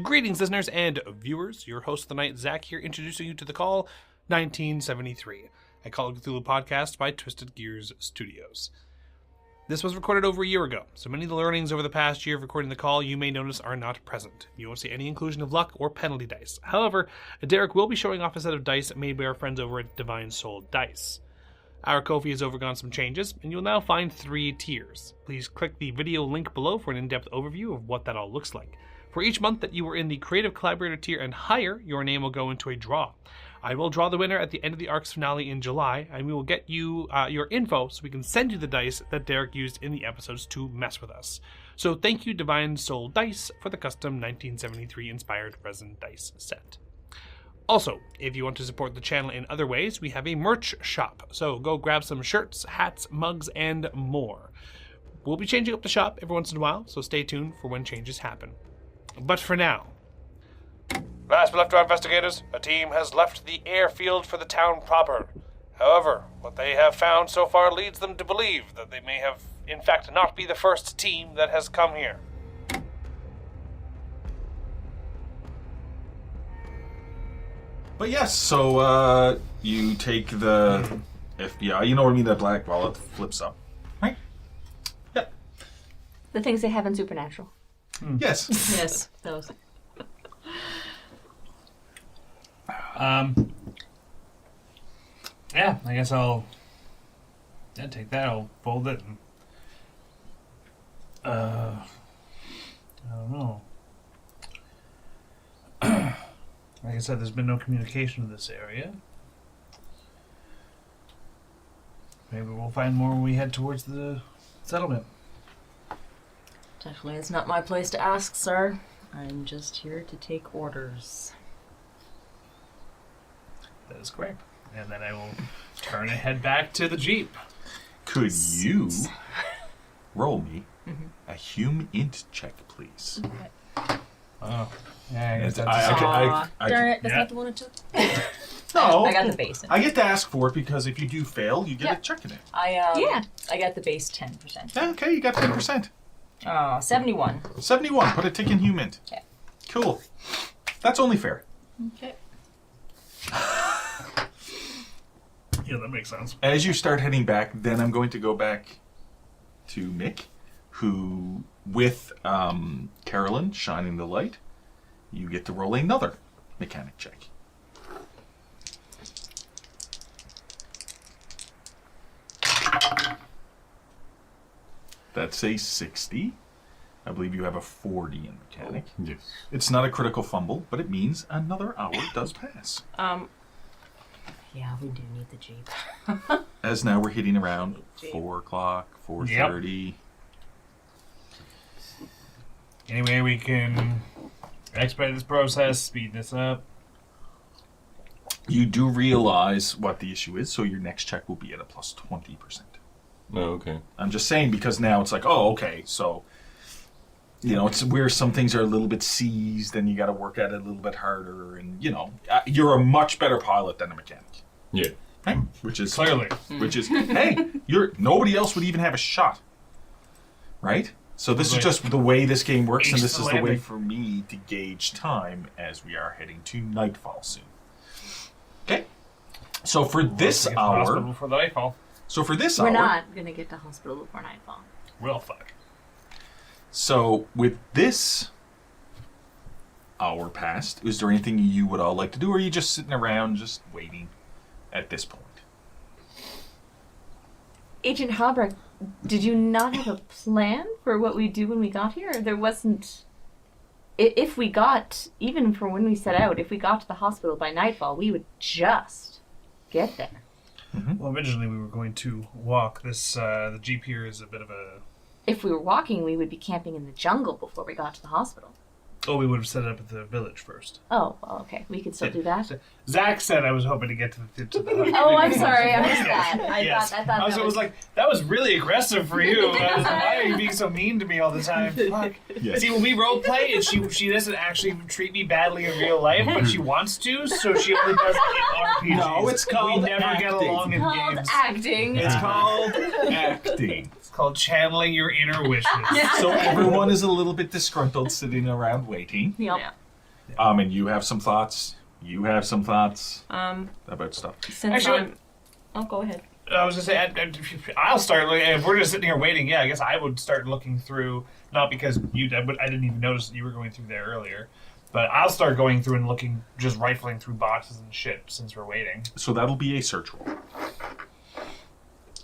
Greetings, listeners and viewers. Your host of the night, Zach, here, introducing you to The Call 1973, a Call of Cthulhu podcast by Twisted Gears Studios. This was recorded over a year ago, so many of the learnings over the past year of recording The Call you may notice are not present. You won't see any inclusion of luck or penalty dice. However, Derek will be showing off a set of dice made by our friends over at Divine Soul Dice. Our Ko-fi has overgone some changes, and you'll now find 3 tiers. Please click the video link below for an in-depth overview of what that all looks like. For each month that you are in the Creative Collaborator tier and higher, your name will go into a draw. I will draw the winner at the end of the arc's finale in July, and we will get you your info so we can send you the dice that Derek used in the episodes to mess with us. So thank you, Divine Soul Dice, for the custom 1973-inspired resin dice set. Also, if you want to support the channel in other ways, we have a merch shop, so go grab some shirts, hats, mugs, and more. We'll be changing up the shop every once in a while, so stay tuned for when changes happen. But for now, last but left to our investigators, a team has left the airfield for the town proper. However, what they have found so far leads them to believe that they may have, in fact, not be the first team that has come here. But yes, so you take the FBI, you know what I mean, that black wallet flips up, right? Yep. The things they have in Supernatural. Yes. Yes, those. Yeah, I guess I'll take that, I'll fold it, and I don't know. Like I said, there's been no communication in this area. Maybe we'll find more when we head towards the settlement. Definitely, it's not my place to ask, sir. I'm just here to take orders. That is correct. And then I will turn and head back to the Jeep. Could you roll me a hume int check, please? Oh, yeah, I guess I Darn can- it, that's not the one it took. No, I got the base. I get to ask for it because if you do fail, you get Yeah. a check in it. I got the base 10%. Okay, you got 10%. 71. 71, put a tick in hume int. Okay. Cool. That's only fair. Okay. Yeah, that makes sense. As you start heading back, then I'm going to go back to Mick, who, with Carolyn shining the light, you get to roll another mechanic check. That's a 60. I believe you have a 40 in mechanic. Yes. It's not a critical fumble, but it means another hour does pass. Yeah, we do need the Jeep. As now we're hitting around 4 o'clock, 4:30. Anyway, we can expedite this process, speed this up. You do realize what the issue is, so your next check will be at a plus 20%. Oh, okay. I'm just saying because now it's like, oh, okay, so, you know, it's where some things are a little bit seized and you got to work at it a little bit harder, and, you know, you're a much better pilot than a mechanic. Yeah. Right? Which is, Clearly. hey, nobody else would even have a shot. Right? So this is just the way this game works, and this is the way for me to gauge time as we are heading to nightfall soon. Okay? So for this hour... Before the nightfall. So for this We're hour... not going to get to hospital before nightfall. Well, fuck. So with this hour past, is there anything you would all like to do, or are you just sitting around just waiting at this point? Agent Halbrecht, did you not have a plan for what we do when we got here? There wasn't... If we got, even for when we set out, if we got to the hospital by nightfall, we would just get there. Mm-hmm. Well, originally we were going to walk. The Jeep here is a bit of a... If we were walking, we would be camping in the jungle before we got to the hospital. Oh, we would have set it up at the village first. Oh, well, okay. We could still do that. Zach said I was hoping to get to the Oh, I'm sorry. I missed that. I Yes. thought that was like, that was really aggressive for you. I was like, why are you being so mean to me all the time? Fuck. Yes. See, when we role play, and she doesn't actually treat me badly in real life, but she wants to, so she only does it in RPGs. No, it's called We never get acting. along in called games. acting. It's called acting. It's called channeling your inner wishes. So everyone is a little bit disgruntled sitting around waiting. Yep. And you have some thoughts. You have some thoughts about stuff. Since oh, go ahead. I was going to say, I'll start looking. If we're just sitting here waiting, yeah, I guess I would start looking through, not because I didn't even notice that you were going through there earlier, but I'll start going through and looking, just rifling through boxes and shit since we're waiting. So that'll be a search roll.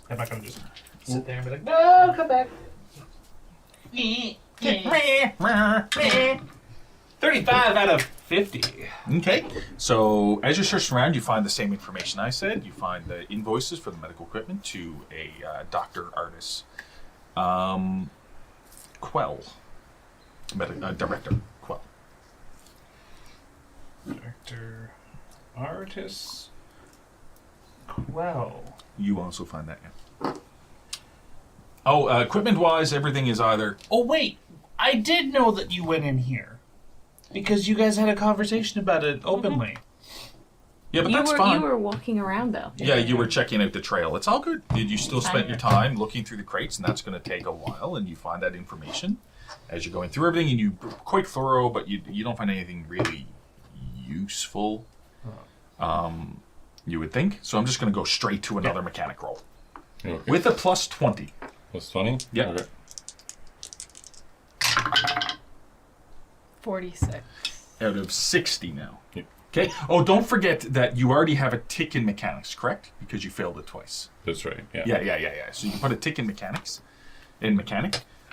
I'm not going to just sit there and be like, no, come back. 35 out of 50. Okay. So as you're searching around, you find the same information I said. You find the invoices for the medical equipment to a Dr. Artis Quell. Director Quell. Director Artis Quell. You also find that, yeah. Oh, equipment-wise, everything is either... Oh, wait. I did know that you went in here. Because you guys had a conversation about it openly. Yeah, but that's fine. You were walking around, though. Yeah, you were checking out the trail. It's all good. You still spent your time looking through the crates, and that's going to take a while, and you find that information as you're going through everything, and you're quite thorough, but you don't find anything really useful, you would think. So I'm just going to go straight to another mechanic roll. Okay. With a plus 20. Plus 20? Yeah. Okay. 46. Out of 60 now. Yep. Okay. Oh, don't forget that you already have a tick in mechanics, correct? Because you failed it twice. That's right. Yeah. Yeah. So you can put a tick in mechanic.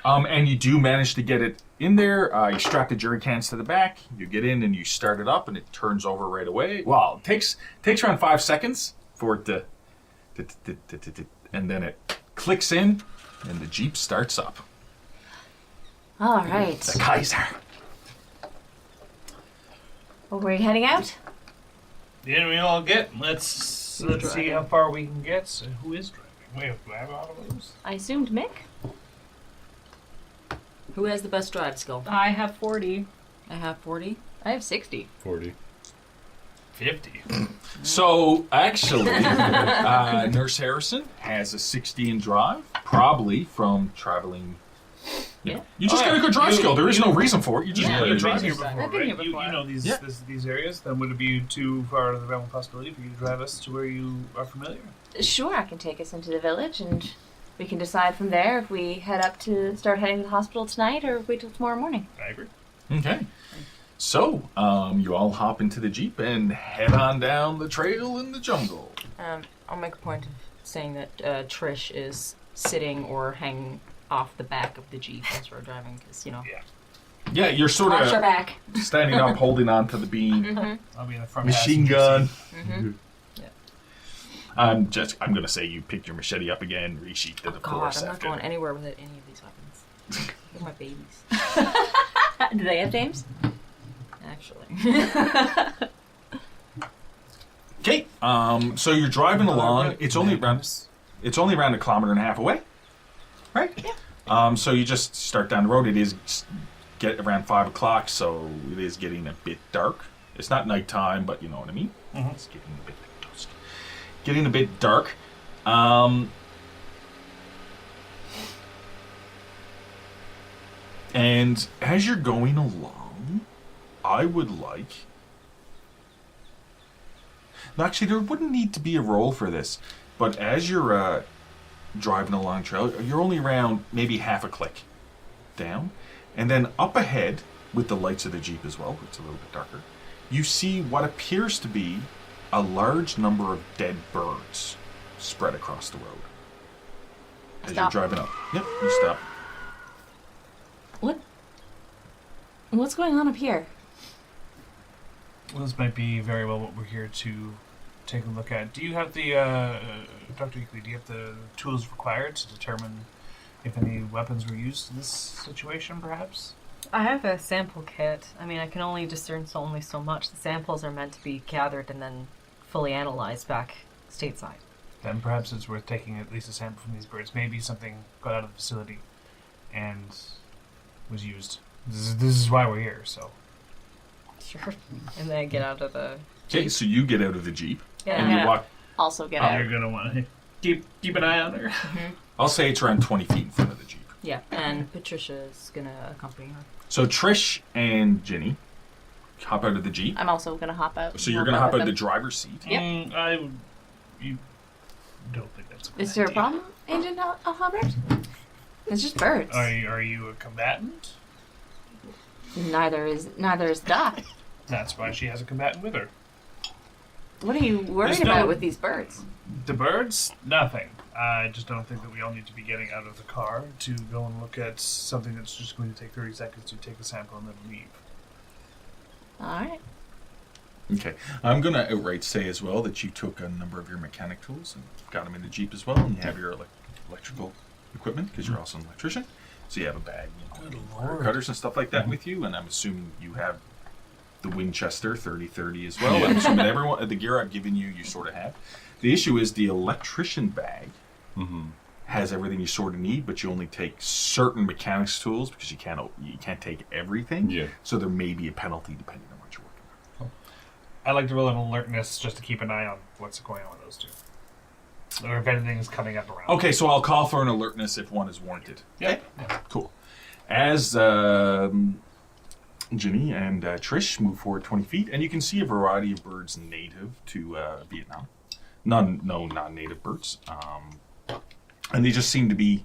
And you do manage to get it in there. You strap the jerry cans to the back. You get in and you start it up, and it turns over right away. Well, it takes around 5 seconds for it to, and then it clicks in, and the Jeep starts up. All right. The Kaiser. Well, we're heading out? Didn't we all get? Let's see how far we can get. So who is driving? Wait, do I have all of those? I assumed Mick. Who has the best drive skill? I have 40. I have 40. I have 60. 40. 50. So, actually, Nurse Harrison has a 60 in drive, probably from traveling. Yeah. You just got a good drive skill. There is no reason for it. You just got a You've been drive here skill. before, I've been right? here before. You know these Yeah. these areas. Then would it be too far out of the realm of possibility for you to drive us to where you are familiar? Sure, I can take us into the village, and we can decide from there if we start heading to the hospital tonight or wait till tomorrow morning. I agree. Okay. So, you all hop into the Jeep and head on down the trail in the jungle. I'll make a point of saying that Trish is sitting or hanging off the back of the Jeep as we're driving, because, Yeah, you're sort Watch our of back. standing up, holding on to the beam. I'll be in the front Machine passenger gun. seat. I'm gonna say you picked your machete up again, resheathed it, of course. I'm not after. going anywhere with any of these weapons. They're my babies, Do they have names? actually. Okay, so you're driving along. It's only around a kilometer and a half away, right? Yeah. So you just start down the road. It is get around 5 o'clock, so it is getting a bit dark. It's not nighttime, but you know what I mean. Mm-hmm. It's getting a bit dusk. Getting a bit dark. And as you're going along, I would like... Actually, there wouldn't need to be a roll for this, but as you're driving along trail, you're only around maybe half a click down, and then up ahead, with the lights of the Jeep as well, it's a little bit darker, you see what appears to be a large number of dead birds spread across the road. As Stop. you're driving up. Yep, you stop. What's going on up here? Well, this might be very well what we're here to take a look at. Do you have the, Dr. Eakley, do you have the tools required to determine if any weapons were used in this situation, perhaps? I have a sample kit. I mean, I can only discern only so much. The samples are meant to be gathered and then fully analyzed back stateside. Then perhaps it's worth taking at least a sample from these birds. Maybe something got out of the facility and was used. This is why we're here, so... Sure. And then get out of the... Okay, so you get out of the Jeep, Yeah. and you walk... Also get Oh, out. you're gonna want to keep an eye on her. I'll say it's around 20 feet in front of the Jeep. Yeah, and Patricia's gonna accompany her. So Trish and Ginny hop out of the Jeep. I'm also gonna hop out. So you're gonna hop out of the driver's seat. Yep. You don't think that's a good Is there a idea. problem, Agent Albert? It's just birds. Are you a combatant? Neither is Doc. That's why she has a combatant with her. What are you worried about with these birds? The birds? Nothing. I just don't think that we all need to be getting out of the car to go and look at something that's just going to take 30 seconds to take a sample and then leave. All right. Okay. I'm going to outright say as well that you took a number of your mechanic tools and got them in the Jeep as well, and you have your electrical equipment because you're also an electrician. So you have a bag, wire cutters and stuff like that with you, and I'm assuming you have the Winchester 30-30 as well. I'm assuming everyone, the gear I've given you, you sort of have. The issue is the electrician bag has everything you sort of need, but you only take certain mechanics tools because you can't take everything. Yeah. So there may be a penalty depending on what you're working on. I like to roll an alertness just to keep an eye on what's going on with those two. Or if anything's coming up around. Okay, so I'll call for an alertness if one is warranted. Yep. Okay? Cool. As Ginny and Trish move forward 20 feet, and you can see a variety of birds native to Vietnam. No non-native birds. And they just seem to be,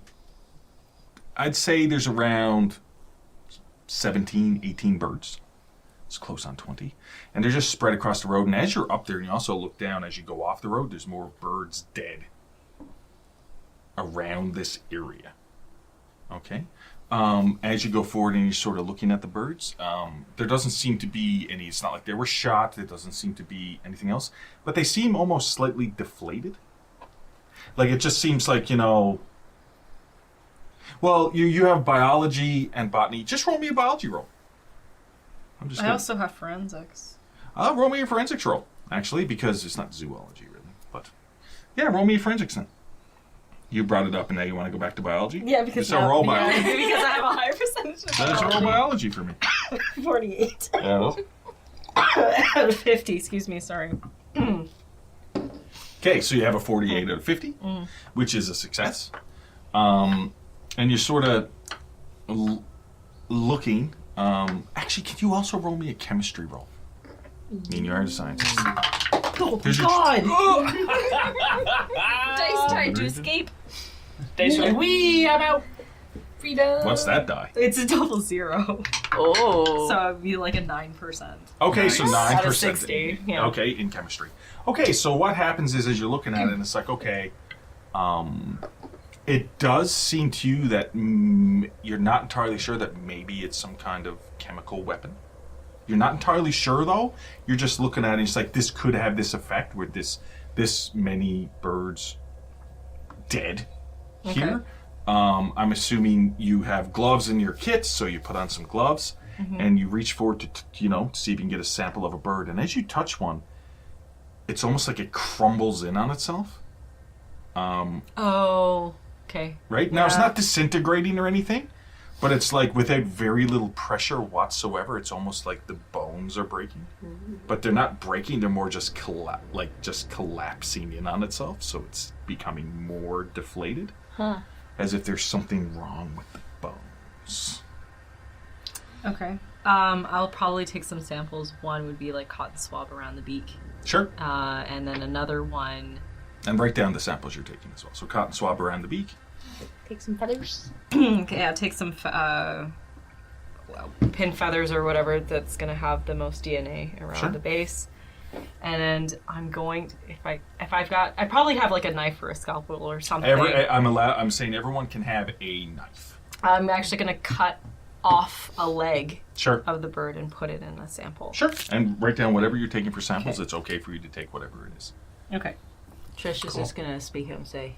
I'd say there's around 17, 18 birds. It's close on 20. And they're just spread across the road. And as you're up there, and you also look down as you go off the road, there's more birds dead around this area. Okay? As you go forward and you're sort of looking at the birds, there doesn't seem to be any, it's not like they were shot, there doesn't seem to be anything else, but they seem almost slightly deflated. Like it just seems like, well, you have biology and botany. Just roll me a biology roll. I also have forensics. Roll me a forensics roll, actually, because it's not zoology, really. But, yeah, roll me a forensics then. You brought it up, and now you want to go back to biology? Yeah, because so roll biology. because I have a high percentage of Let's roll biology for me. 48. Yeah. Out of 50, excuse me, sorry. Okay, so you have a 48 out of 50, which is a success. And you're sort of looking. Actually, can you also roll me a chemistry roll? I mean, you are a scientist. Oh, Here's God! Dice tried to escape. Dice are like, I'm out. Freedom. What's that die? It's a double zero. Oh. So it'd be like a 9%. Okay, so 9%. Out of 60, yeah. Okay, in chemistry. Okay, so what happens is as you're looking at it, and it's like, okay, it does seem to you that you're not entirely sure that maybe it's some kind of chemical weapon. You're not entirely sure, though. You're just looking at it, and it's like, this could have this effect with this many birds dead here. I'm assuming you have gloves in your kit, so you put on some gloves, and you reach forward to see if you can get a sample of a bird. And as you touch one, it's almost like it crumbles in on itself. Oh, okay. Right? Now, it's not disintegrating or anything, but it's like without very little pressure whatsoever, it's almost like the bones are breaking. But they're not breaking, they're more just collapsing in on itself, so it's becoming more deflated. Huh. As if there's something wrong with the bones. Okay. I'll probably take some samples. One would be like cotton swab around the beak. Sure. And then another one... And write down the samples you're taking as well. So cotton swab around the beak. Take some feathers. Okay, I'll take some pin feathers or whatever that's going to have the most DNA around the base. And I'm going to, I probably have like a knife or a scalpel or something. I'm saying everyone can have a knife. I'm actually going to cut off a leg Sure. of the bird and put it in a sample. Sure. And write down whatever you're taking for samples. Okay. It's okay for you to take whatever it is. Okay. Trish is just going to speak up and say,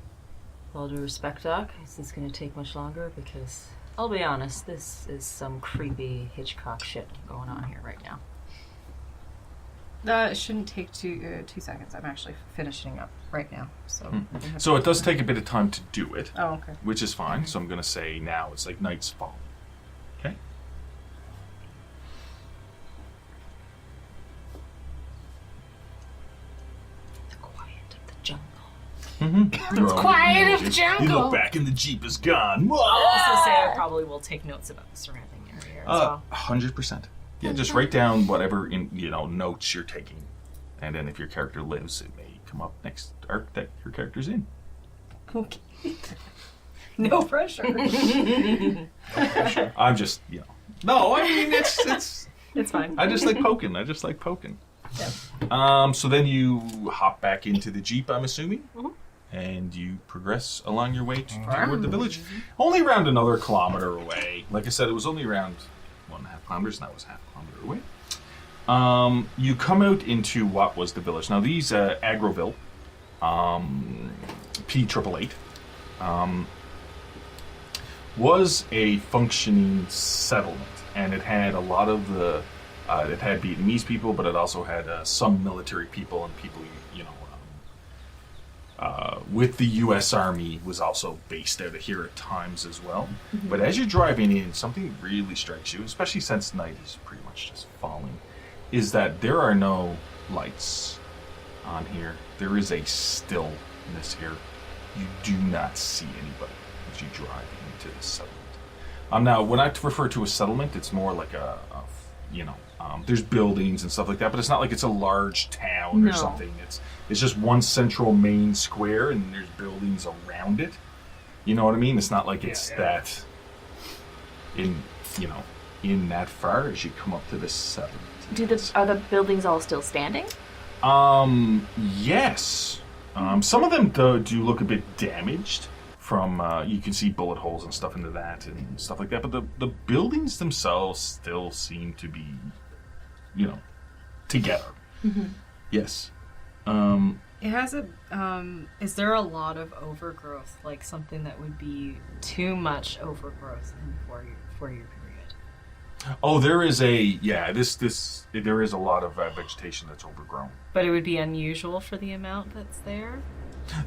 with all due respect, Doc, is this going to take much longer? Because, I'll be honest, this is some creepy Hitchcock shit going on here right now. It shouldn't take 2 seconds. I'm actually finishing up right now. So it does take a bit of time to do it. Oh, okay. Which is fine. So I'm going to say now it's like night's fall. Okay? The quiet of the jungle. It's quiet of the jungle. You look back and the Jeep is gone. I'll also say I probably will take notes about the surrounding area as well. 100%. Yeah, just write down whatever notes you're taking, and then if your character lives, it may come up next arc that your character's in. Okay. No pressure. I'm just, No, I mean it's fine. I just like poking. Yeah. So then you hop back into the Jeep, I'm assuming, and you progress along your way toward the village. Only around another kilometer away. Like I said, it was only around 1.5 kilometers, and that was half a kilometer away. You come out into what was the village. Now these Agroville, P888, was a functioning settlement, and it had a lot of the it had Vietnamese people, but it also had some military people and people with the U.S. Army was also based out of here at times as well. Mm-hmm. But as you're driving in, something really strikes you, especially since night is pretty much just falling, is that there are no lights on here. There is a stillness here. You do not see anybody as you drive into the settlement. Now, when I refer to a settlement, it's more like there's buildings and stuff like that, but it's not like it's a large town or something. It's just one central main square, and there's buildings around it. You know what I mean? It's not like it's that in that far as you come up to this settlement. Are the buildings all still standing? Yes. Some of them do look a bit damaged. From you can see bullet holes and stuff into that and stuff like that, but the buildings themselves still seem to be, together. Mm-hmm. Yes. It has is there a lot of overgrowth, like something that would be too much overgrowth in the 4-year period? Oh, there is there is a lot of vegetation that's overgrown. But it would be unusual for the amount that's there?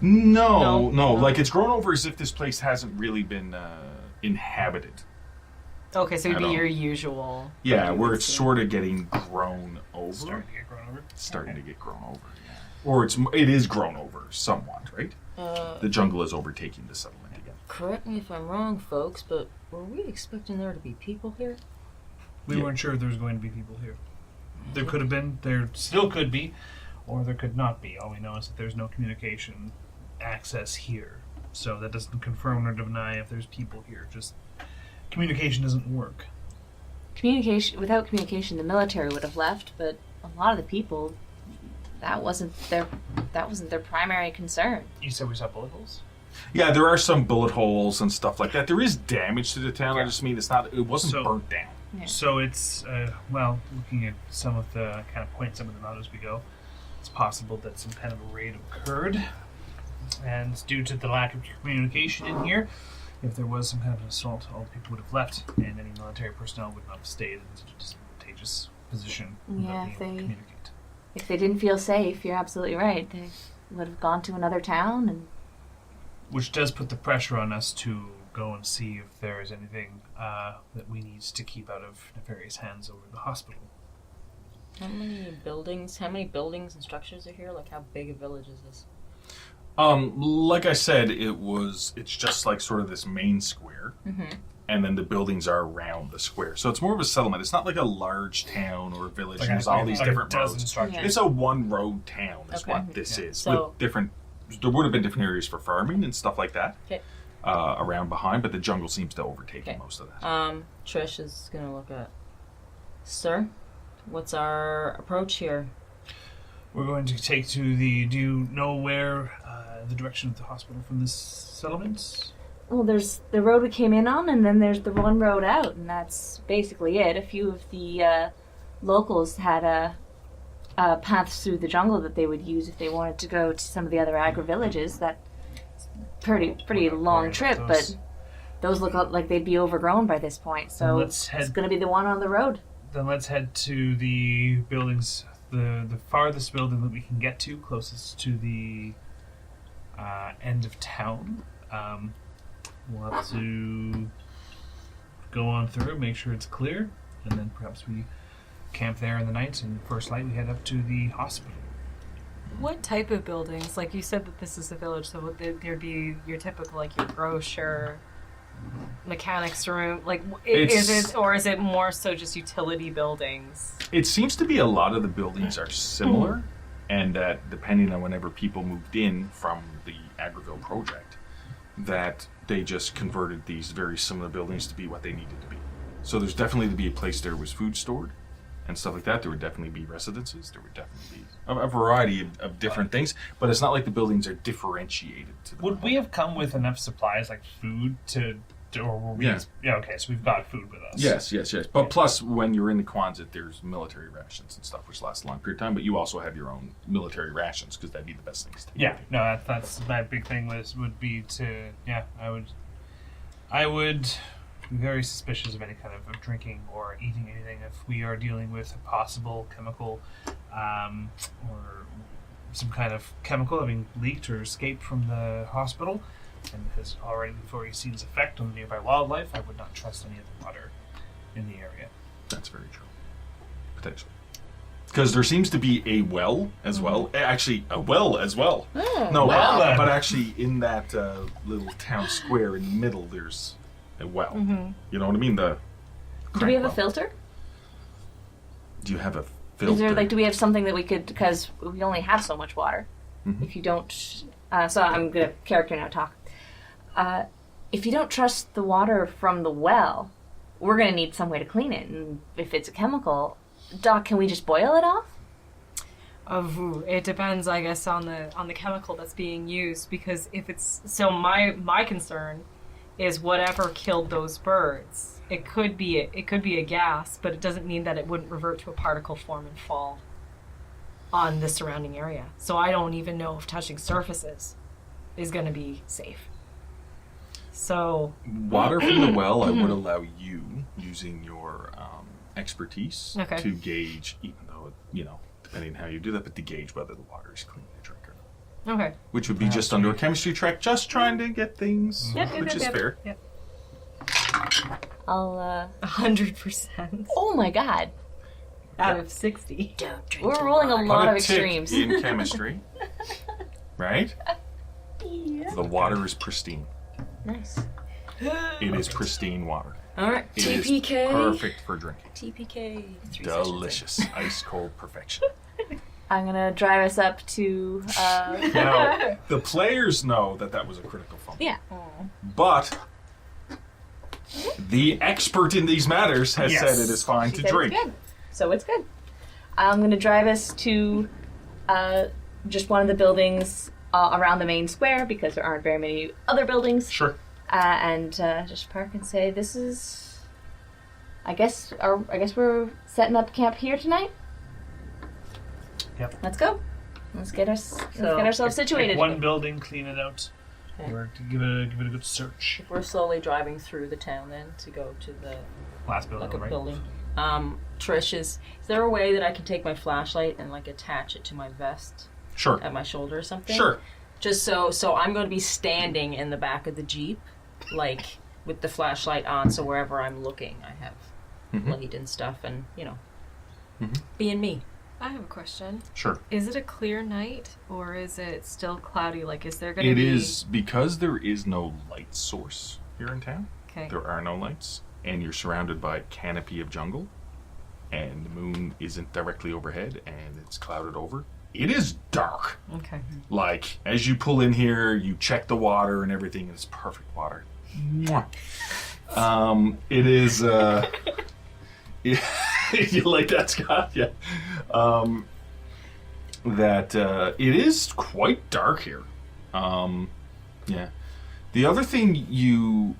No. Like it's grown over as if this place hasn't really been inhabited. Okay, so it would be your usual. Yeah, where it's sort of getting grown over. Starting to get grown over. Starting to get grown over, yeah. Or it is grown over somewhat, right? The jungle is overtaking the settlement again. Correct me if I'm wrong, folks, but were we expecting there to be people here? We weren't sure if there was going to be people here. There could have been, there still could be, or there could not be. All we know is that there's no communication access here. So that doesn't confirm or deny if there's people here. Just communication doesn't work. Without communication, the military would have left, but a lot of the people, that wasn't their primary concern. You said we saw bullet holes? Yeah, there are some bullet holes and stuff like that. There is damage to the town. I just mean it wasn't burnt down. Yeah. So it's looking at some of the kind of point some of them out as we go. It's possible that some kind of a raid occurred, and due to the lack of communication in here, if there was some kind of an assault, all the people would have left, and any military personnel would not have stayed in such a disadvantageous position without being able to communicate. If they didn't feel safe, you're absolutely right. They would have gone to another town, and which does put the pressure on us to go and see if there is anything that we need to keep out of nefarious hands over the hospital. How many buildings and structures are here? Like, how big a village is this? Like I said, it's just like sort of this main square, and then the buildings are around the square. So it's more of a settlement. It's not like a large town or a village. Like there's all these different roads. Yeah. It's a one-road town is what this is. So, with different, there would have been different areas for farming and stuff like that around behind, but the jungle seems to overtake most of that. Trish is going to look at, Sir, what's our approach here? We're going to take to the... Do you know where the direction of the hospital from this settlement? Well, there's the road we came in on, and then there's the one road out, and that's basically it. A few of the locals had a path through the jungle that they would use if they wanted to go to some of the other agri-villages. That's pretty long trip, but those look like they'd be overgrown by this point, so it's going to be the one on the road. Then let's head to the buildings... The farthest building that we can get to, closest to the end of town. We'll have to go on through, make sure it's clear, and then perhaps we camp there in the night, and first light we head up to the hospital. What type of buildings? Like, you said that this is a village, so there'd be your typical, like, your grocer, mechanics room? Like, It's- is it more so just utility buildings? It seems to be a lot of the buildings are similar, and that depending on whenever people moved in from the Agriville project, that they just converted these very similar buildings to be what they needed to be. So there's definitely to be a place there was food stored and stuff like that. There would definitely be residences. There would definitely be a variety of different things, but it's not like the buildings are differentiated to the Would we have come with enough supplies, like food, or were we? Yeah. Yeah. Okay, so we've got food with us. Yes. But plus, when you're in the Quonset, there's military rations and stuff, which last a long period of time. But you also have your own military rations because that'd be the best things to take. Yeah. No, that's my big thing would be to I would be very suspicious of any kind of drinking or eating anything if we are dealing with a possible chemical or some kind of chemical having leaked or escaped from the hospital and has already before seen its effect on the nearby wildlife. I would not trust any of the water in the area. That's very true. Potentially. Because there seems to be a well as well. Actually, a well as well. No, well then. but actually in that little town square in the middle, there's a well. You know what I mean? The Do we have a well. filter? Do you have a filter? Is there do we have something that we could, because we only have so much water. If you don't, so I'm gonna character now talk. If you don't trust the water from the well, we're gonna need some way to clean it. And if it's a chemical, Doc, can we just boil it off? It depends, I guess, on the chemical that's being used. Because if it's my concern is whatever killed those birds. It could be a gas, but it doesn't mean that it wouldn't revert to a particle form and fall on the surrounding area. So I don't even know if touching surfaces is going to be safe. So Water from the well, I would allow you, using your expertise, Okay. to gauge, even though, depending on how you do that, but to gauge whether the water is clean to drink or not. okay. Which would be just under a chemistry check, just trying to get things, which is fair. Yep. I'll 100% Oh my god. out of 60. We're rolling a lot of Put a tick extremes. in chemistry, right? The water is pristine. Nice. It is pristine water. All right, It is TPK. perfect for drinking. TPK. 3 Delicious, ice cold perfection. I'm gonna drive us up to Now, the players know that was a critical fumble. yeah. But the expert in these matters has Yes. said it is fine She to said drink. it's good. So it's good. I'm gonna drive us to just one of the buildings around the main square because there aren't very many other buildings. Sure. And just park and say, "This is, I guess we're setting up camp here tonight. Yep. Let's go. Let's get ourselves Pick situated." one building, clean it out, Okay. or to give it a good search. We're slowly driving through the town then to go to the Last building, right? building. Trish, is there a way that I can take my flashlight and attach it to my vest Sure. at my shoulder or something? Sure. Just so I'm going to be standing in the back of the Jeep, with the flashlight on, so wherever I'm looking, I have light and stuff, and being me. I have a question. Sure. Is it a clear night or is it still cloudy? Is there going to It be... is because there is no light source here in town. Okay. There are no lights, and you're surrounded by a canopy of jungle, and the moon isn't directly overhead, and it's clouded over. It is dark. Okay. As you pull in here, you check the water and everything, and it's perfect water. Mwah. It is. You like that, Scott? Yeah. It is quite dark here. Yeah. The other thing you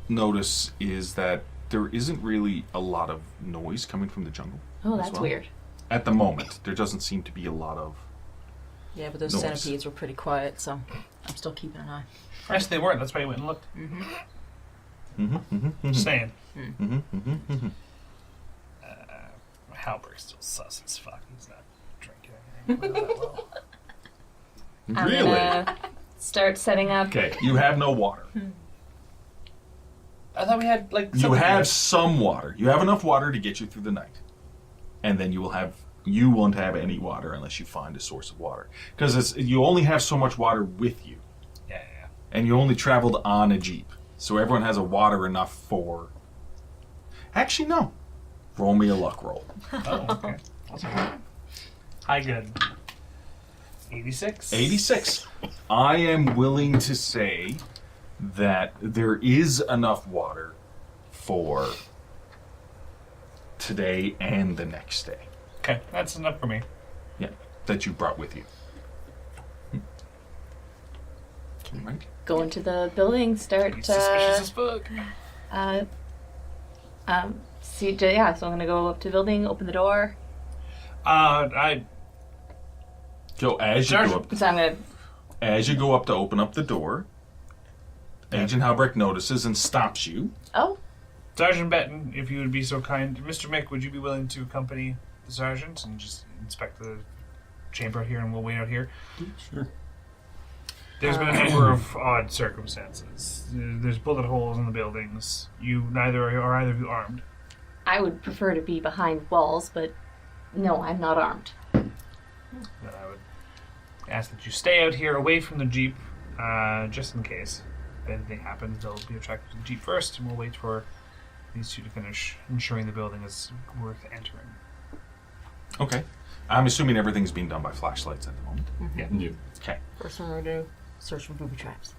notice is that there isn't really a lot of noise coming from the jungle. Oh, as that's well. weird. At the moment, there doesn't seem to be a lot of. Yeah, but those Noise. centipedes were pretty quiet, so I'm still keeping an eye. Yes, they weren't. That's why you went and looked. Just saying. Halberg's still sus as fuck. He's not drinking anything that well. I'm Really? gonna start setting up. Okay, you have no water. I thought we had You have some water. You have enough water to get you through the night, and then you won't have any water unless you find a source of water, because you only have so much water with you. Yeah. And you only traveled on a Jeep. So everyone has a water enough for... Actually, no. Roll me a luck roll. Oh, okay. Hi, good. 86. 86. I am willing to say that there is enough water for today and the next day. Okay, that's enough for me. Yeah, that you brought with you. Right? Go into the building, start. He's suspicious as fuck. Yeah, so I'm gonna go up to the building, open the door. So as you go up to open up the door, Agent Halbrecht notices and stops you. Oh. Sergeant Benton, if you would be so kind. Mr. Mick, would you be willing to accompany the sergeant and just inspect the chamber out here, and we'll wait out here? Sure. There's been a number of odd circumstances. There's bullet holes in the buildings. Either of you armed. I would prefer to be behind walls, but no, I'm not armed. Then I would ask that you stay out here away from the Jeep, just in case. If anything happens, they'll be attracted to the Jeep first, and we'll wait for these two to finish ensuring the building is worth entering. Okay. I'm assuming everything's being done by flashlights at the moment. Mm-hmm. Yeah. Okay. First one we're going to search for booby traps.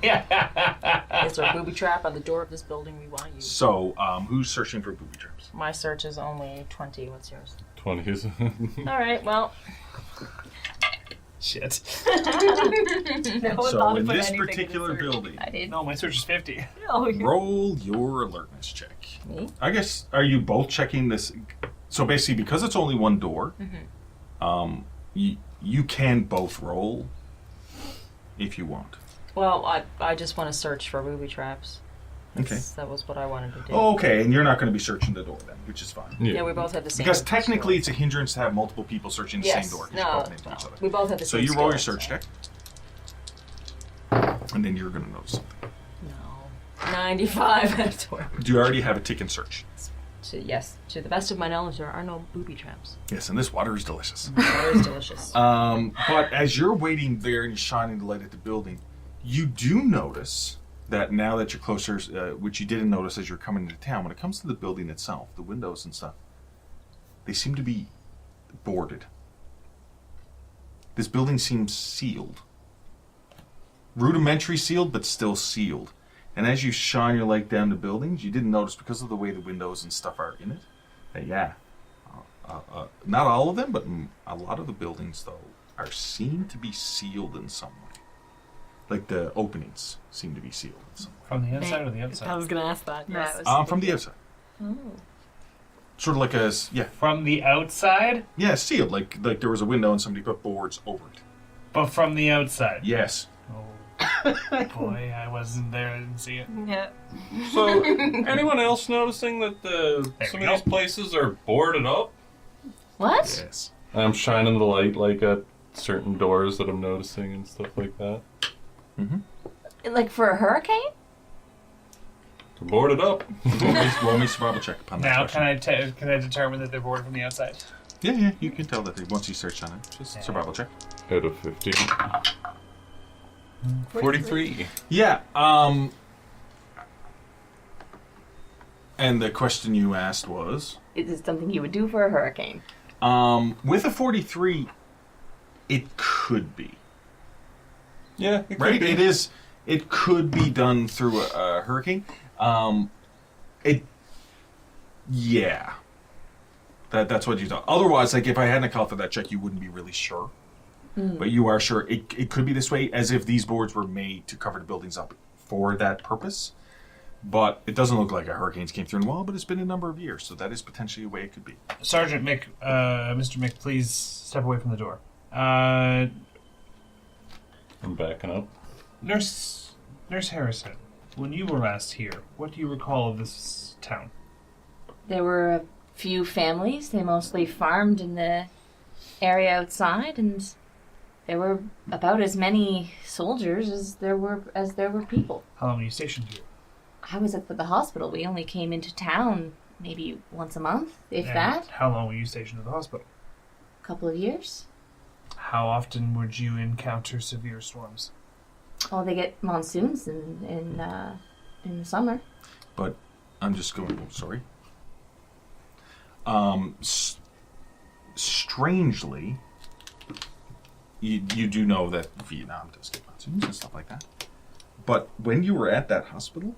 Yeah. Is there a booby trap on the door of this building we want to use? So, who's searching for booby traps? My search is only 20. What's yours? 20s. All right, well. Shit. No one So, thought in to put this anything particular the search. building, I did. No, my search is 50. Oh, yeah. roll your alertness check. Me? I guess, are you both checking this? So basically, because it's only one door, you can both roll if you want. Well, I just want to search for booby traps. Okay. That was what I wanted to do. Oh, okay, and you're not going to be searching the door then, which is fine. Yeah, we both have the same. Because technically, skill. it's a hindrance to have multiple people searching the same door. 'Cause you No, bump into no. each other. We both have the So same you roll your skill, search so- check, and then you're going to notice something. No. 95 out of 20. Do you already have a tick and search? Yes, to the best of my knowledge, there are no booby traps. Yes, and this water is delicious. Water is delicious. But as you're waiting there and you're shining the light at the building, you do notice that now that you're closer, which you didn't notice as you're coming into town, when it comes to the building itself, the windows and stuff, they seem to be boarded. This building seems sealed. Rudimentary sealed, but still sealed. And as you shine your light down the buildings, you didn't notice because of the way the windows and stuff are in it, that not all of them, but a lot of the buildings, though, are seen to be sealed in some way. Like the openings seem to be sealed in some way. From the inside or the I outside? was gonna ask that. Yeah, Yes. it was- From the outside. Oh. Sort of like a, From the outside? yeah, sealed. Like there was a window and somebody put boards over it. But from the outside? Yes. Oh, boy, I wasn't there. I didn't see it. Yeah. So, anyone else noticing that some we of these go. places are boarded up? What? Yes. I'm shining the light like at certain doors that I'm noticing and stuff like that. Like for a hurricane? They're boarded up. Roll me survival check upon that Now, question. can I determine that they're boarded from the outside? Yeah, you can tell that once you search on it. Just survival check. Out of 50. 43. Yeah, and the question you asked was? Is it something you would do for a hurricane? With a 43, it could be. Yeah, it could Right? be. It is. It could be done through a hurricane. Yeah. That's what you thought. Otherwise, like if I hadn't called for that check, you wouldn't be really sure. But you are sure it could be this way, as if these boards were made to cover the buildings up for that purpose. But it doesn't look like a hurricane's came through in a while, but it's been a number of years, so that is potentially a way it could be. Sergeant Mick, Mr. Mick, please step away from the door. Uh, I'm backing up. Nurse Harrison, when you were last here, what do you recall of this town? There were a few families. They mostly farmed in the area outside, and there were about as many soldiers as there were people. How long were you stationed here? I was at the hospital. We only came into town maybe once a month, if And that. How long were you stationed at the hospital? A couple of years. How often would you encounter severe storms? Oh, they get monsoons in the summer. But I'm just going. Oh, sorry. Strangely, you do know that Vietnam does get monsoons and stuff like that. But when you were at that hospital,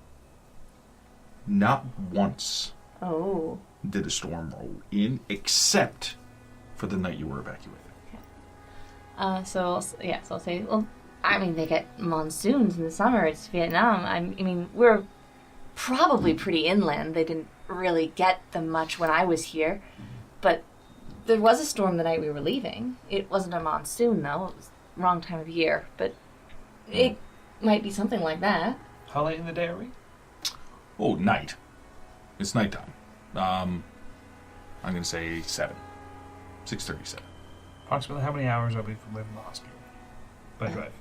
not once did a storm roll in, except for the night you were evacuated. So I'll say, well, I mean, they get monsoons in the summer. It's Vietnam. I mean, we're probably pretty inland. They didn't really get them much when I was here. But there was a storm the night we were leaving. It wasn't a monsoon, though. It was the wrong time of year. But it might be something like that. How late in the day are we? Oh, night. It's nighttime. I'm going to say 7. 6:37. Approximately how many hours are we from the hospital by drive?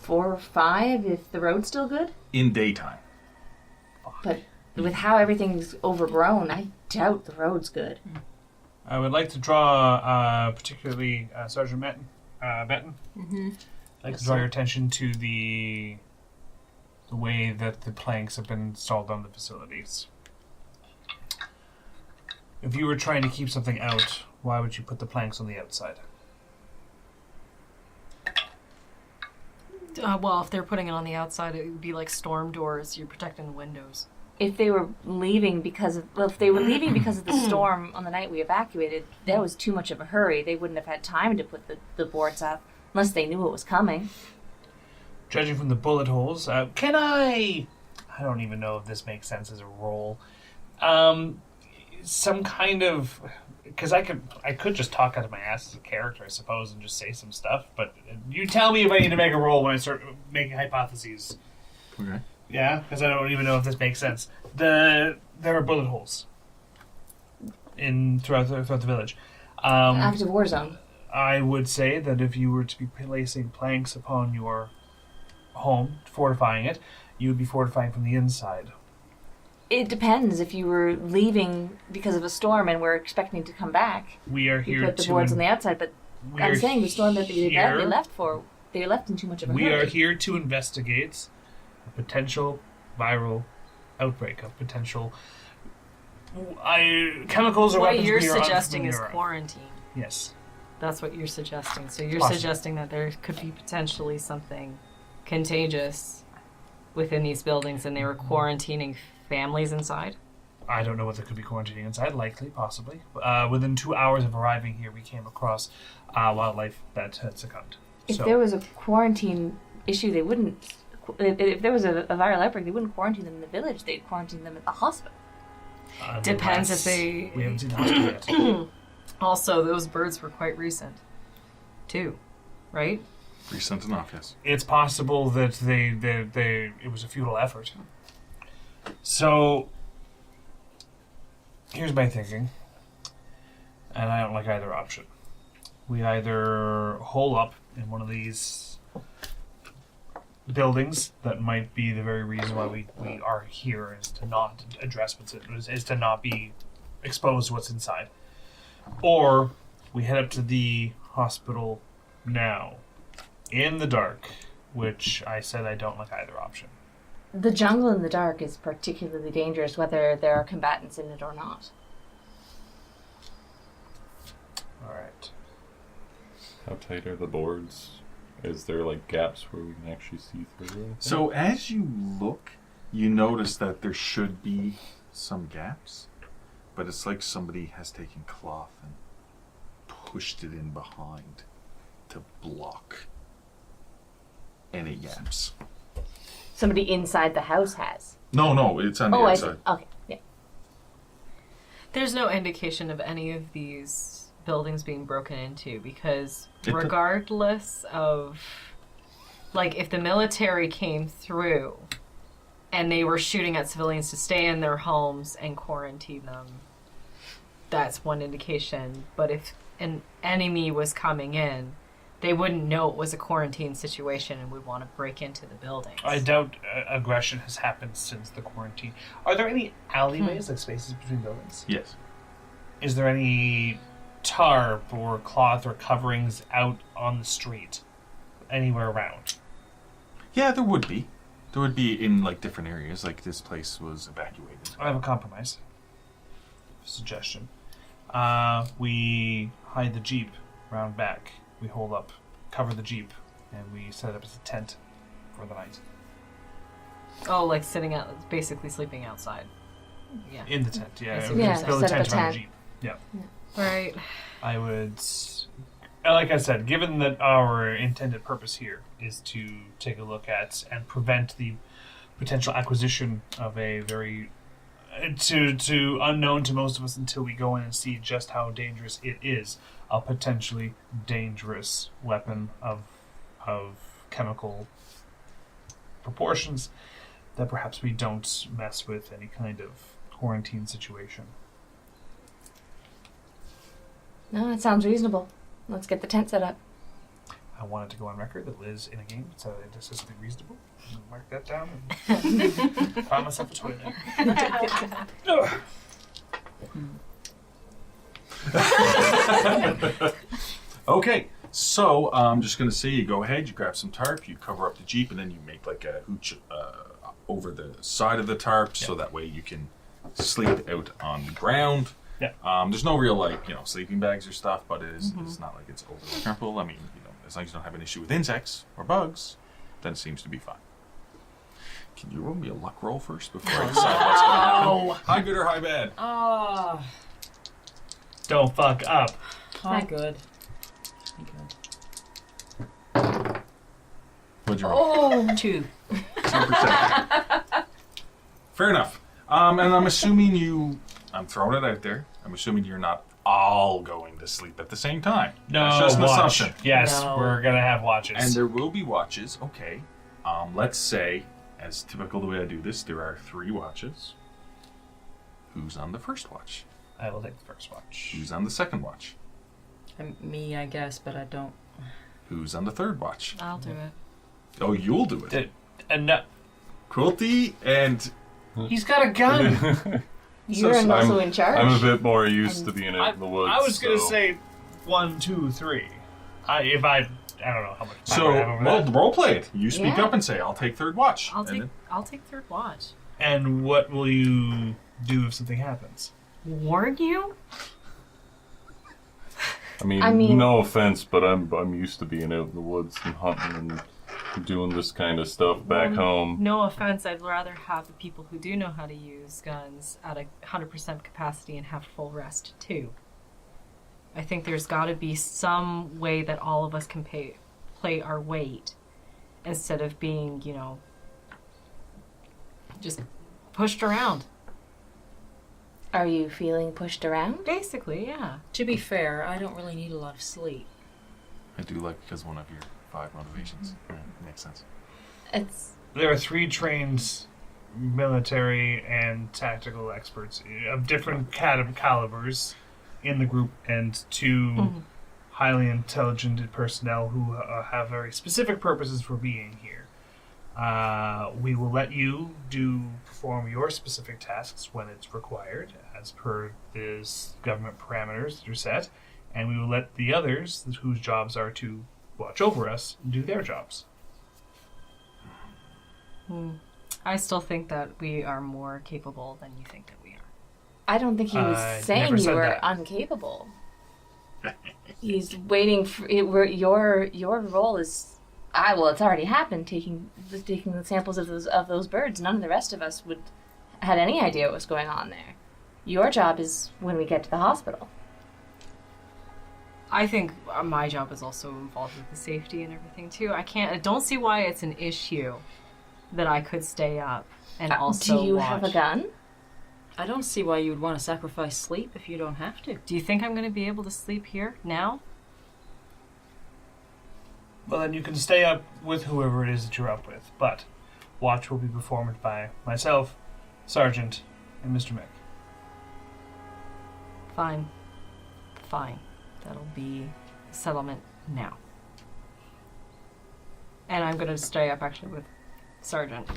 4 or 5 if the road's still good. In daytime. But with how everything's overgrown, I doubt the road's good. I would like to draw, particularly Sergeant Benton. I'd like to draw your attention to the way that the planks have been installed on the facilities. If you were trying to keep something out, why would you put the planks on the outside? Well, if they're putting it on the outside, it would be like storm doors. You're protecting the windows. If they were leaving because of the storm on the night we evacuated, that was too much of a hurry. They wouldn't have had time to put the boards up unless they knew it was coming. Judging from the bullet holes, I don't even know if this makes sense as a roll. Some kind of... Because I could just talk out of my ass as a character, I suppose, and just say some stuff. But you tell me if I need to make a roll when I start making hypotheses. Okay. Yeah, because I don't even know if this makes sense. There are bullet holes throughout the village. Active war zone. I would say that if you were to be placing planks upon your home, fortifying it, you would be fortifying from the inside. It depends. If you were leaving because of a storm and we're expecting to come back, We are you here put the to... boards on the outside. But I'm saying the storm that they left in too much of a hurry. We are here to investigate a potential viral outbreak of potential chemicals or What weapons. you're we are suggesting is unfamiliar of. quarantine. Yes. That's what you're suggesting. So you're Possibly. suggesting that there could be potentially something contagious within these buildings and they were quarantining families inside? I don't know what there could be quarantining inside. Likely, possibly. Within 2 hours of arriving here, we came across wildlife that had succumbed. If there was a quarantine issue, they wouldn't. If there was a viral outbreak, they wouldn't quarantine them in the village. They'd quarantine them at the hospital. Depends if they... We haven't seen the hospital yet. Also, those birds were quite recent, too, right? Recent enough, yes. It's possible that it was a futile effort. So, here's my thinking, and I don't like either option. We either hole up in one of these buildings that might be the very reason why we are here, is to not address is to not be exposed to what's inside. Or we head up to the hospital now, in the dark, which I said I don't like either option. The jungle in the dark is particularly dangerous, whether there are combatants in it or not. Alright. How tight are the boards? Is there like gaps where we can actually see through anything? So as you look, you notice that there should be some gaps, but it's like somebody has taken cloth and pushed it in behind to block any gaps. Somebody inside the house has. No, it's on the I see. outside. Okay, yeah. There's no indication of any of these buildings being broken into because It- regardless of, like, if the military came through and they were shooting at civilians to stay in their homes and quarantine them, that's one indication. But if an enemy was coming in, they wouldn't know it was a quarantine situation and would want to break into the buildings. I doubt aggression has happened since the quarantine. Are there any alleyways, like spaces between buildings? Yes. Is there any tarp or cloth or coverings out on the street, anywhere around? Yeah, there would be. There would be in like different areas. Like this place was evacuated. I have a compromise. Suggestion. We hide the Jeep round back. We hold up, cover the Jeep, and we set it up as a tent for the night. Oh, like sitting out, basically sleeping outside. Yeah. In the tent, yeah. Yeah, We just build a set up tent a around the tent. Jeep. Yeah. Right. I would, like I said, given that our intended purpose here is to take a look at and prevent the potential acquisition of a very to unknown to most of us until we go in and see just how dangerous it is, a potentially dangerous weapon of chemical proportions, that perhaps we don't mess with any kind of quarantine situation. No, that sounds reasonable. Let's get the tent set up. I wanted to go on record that Liz in a game said this is something reasonable. I'm gonna mark that down and find myself a toilet. Okay, so I'm just gonna say you go ahead, you grab some tarp, you cover up the Jeep, and then you make like a hooch over the side of the tarp, so that way you can sleep out on the ground. Yeah. There's no real sleeping bags or stuff, but it's not like it's overly comfortable. I mean, as long as you don't have an issue with insects or bugs, then it seems to be fine. Can you roll me a luck roll first before I decide what's going to happen? High good or high bad? Oh, Don't fuck up. hi, good. Hi, What'd you roll? good. 2. 2%. Fair enough. And I'm assuming I'm throwing it out there. I'm assuming you're not all going to sleep at the same time. No, That's just an watch. assumption. Yes, No. we're gonna have watches. And there will be watches. Okay. Let's say, as typical the way I do this, there are 3 watches. Who's on the first watch? I will take the first watch. Who's on the second watch? Me, I guess, but I don't. Who's on the third watch? I'll do it. Oh, you'll do it. And no, Quilty and he's got a gun. You're also in charge. I'm a bit more used to being out in the woods. I was gonna so- say 1, 2, 3. I don't know how much. so power I have over that. role play it. You speak Yeah. up and say, "I'll take third watch." I'll And take then- I'll take third watch. And what will you do if something happens? Warn you? I mean, no offense, but I'm used to being out in the woods and hunting and doing this kind of stuff back home. No offense, I'd rather have the people who do know how to use guns at 100% capacity and have full rest too. I think there's got to be some way that all of us can play our weight instead of being, just pushed around. Are you feeling pushed around? Basically, yeah. To be fair, I don't really need a lot of sleep. I do like because one of your 5 motivations. Yeah, makes sense. There are 3 trained military and tactical experts of different calibers in the group, and 2 highly intelligent personnel who have very specific purposes for being here. We will let you perform your specific tasks when it's required, as per this government parameters that are set, and we will let the others, whose jobs are to watch over us, do their jobs. I still think that we are more capable than you think that we are. I don't think he was I saying never you said were that. incapable. He's waiting for your role is. Well, it's already happened. Taking the samples of those birds. None of the rest of us had any idea what was going on there. Your job is when we get to the hospital. I think my job is also involved with the safety and everything too. I don't see why it's an issue that I could stay up and also do you watch. have a gun? I don't see why you would want to sacrifice sleep if you don't have to. Do you think I'm going to be able to sleep here now? Well, then you can stay up with whoever it is that you're up with, but watch will be performed by myself, Sergeant, and Mr. Mick. Fine. That'll be the settlement now. And I'm going to stay up actually with Sergeant.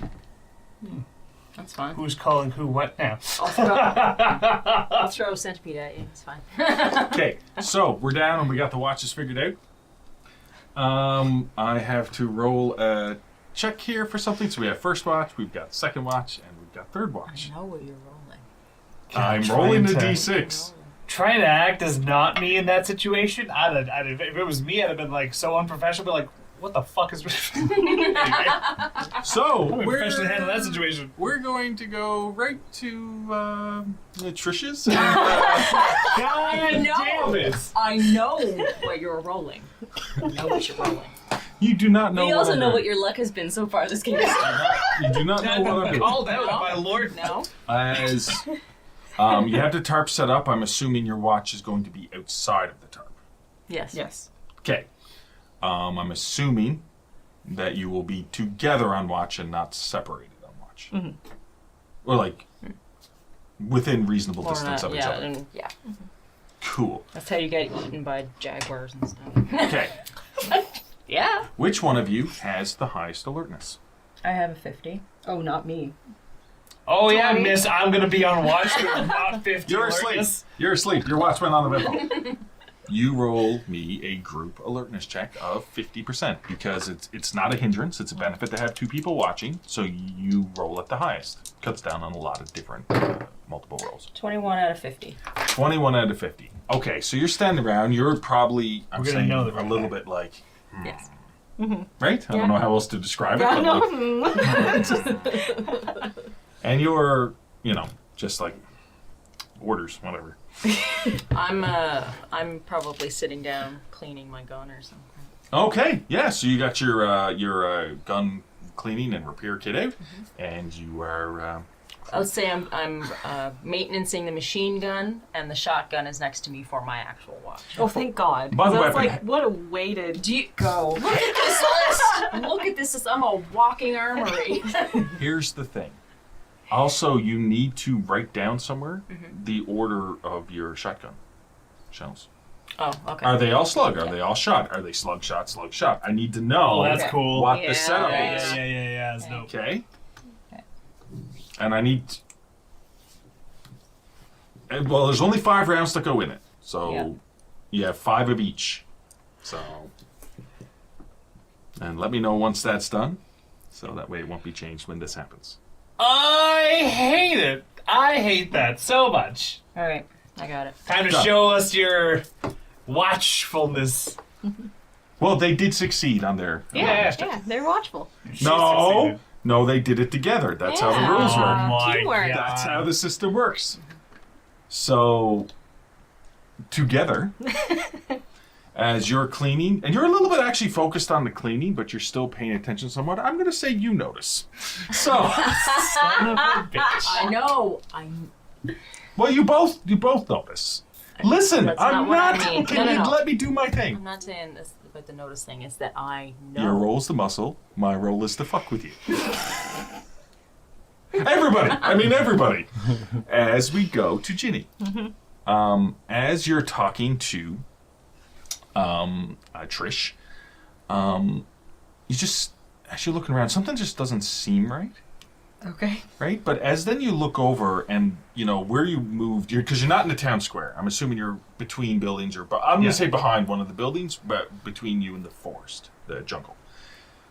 That's fine. Who's calling who what now? I'll throw a centipede at you. It's fine. Okay, so we're down and we got the watches figured out. I have to roll a check here for something. So we have first watch, we've got second watch, and we've got third watch. I know what you're rolling. I'm Trying rolling the to- d6. Trying to act as not me in that situation, if it was me, I'd have been like so unprofessional, but like, what the fuck is... So, I'm professionally handle that situation. we're going to go right to Trish's. And, I know. Damn it! I know what you're rolling. I know what you're rolling. you do not know We what also I'm know what doing. your luck has been so far this game. You do not know what I'm doing. Called out by Lord. No. As you have the tarp set up, I'm assuming your watch is going to be outside of the tarp. Yes. Yes. Okay. I'm assuming that you will be together on watch and not separated on watch. Mm-hmm. Or like within reasonable Or distance not, of each yeah, other. and yeah. Cool. That's how you get eaten by jaguars and stuff. Okay. Yeah. Which one of you has the highest alertness? I have a 50. Oh, not me. Oh yeah, miss, I'm gonna be on watch, but I'm not 50. You're asleep. alertness. You're asleep. Your watch went on the window. You roll me a group alertness check of 50% because it's not a hindrance. It's a benefit to have two people watching. So you roll at the highest. Cuts down on a lot of different multiple rolls. 21 out of 50. 21 out of 50. Okay, so you're standing around. You're probably, I'm We're gonna saying, know the a right little guy. bit like, Yes. right? I don't know how else to describe it. I But know. like, and you're, just like orders, whatever. I'm probably sitting down cleaning my gun or something. Okay, yeah. So you got your gun cleaning and repair kit out, and you are. I would say I'm maintenancing the machine gun, and the shotgun is next to me for my actual watch. Oh, thank God. By the That's weapon. like, what a way to go. Look at this list! Look at this! I'm a walking armory. Here's the thing. Also, you need to write down somewhere the order of your shotgun shells. Oh, okay. Are they all slug? Are they all shot? Are they slug shot, slug shot? I need to know Oh, that's cool. what Yeah, the setup yeah, is. Yeah, that's dope. Okay. And I need. Well, there's only 5 rounds to go in it, so Yeah. you have 5 of each. So, and let me know once that's done, so that way it won't be changed when this happens. I hate it. I hate that so much. All right, I got it. Time to Done. show us your watchfulness. Well, they did succeed on their. Yeah, they're watchful. No, no, they did it together. That's how the Yeah. rules Oh work. my Teamwork. God. That's how the system works. So, together, as you're cleaning, and you're a little bit actually focused on the cleaning, but you're still paying attention somewhat, I'm going to say you notice. So, Son of a bitch. I know. well, you both notice. Listen, That's I'm not what I not. mean. Can No. you let me do my thing? I'm not saying this about the notice thing. It's that I know. Your role's the muscle. My role is to fuck with you. Everybody. As we go to Ginny. As you're talking to Trish, you just, as you're looking around, something just doesn't seem right. Okay. Right? But as then you look over and, where you moved, because you're not in the town square. I'm assuming you're between buildings, or I'm going to say behind one of the buildings, but between you and the forest, the jungle.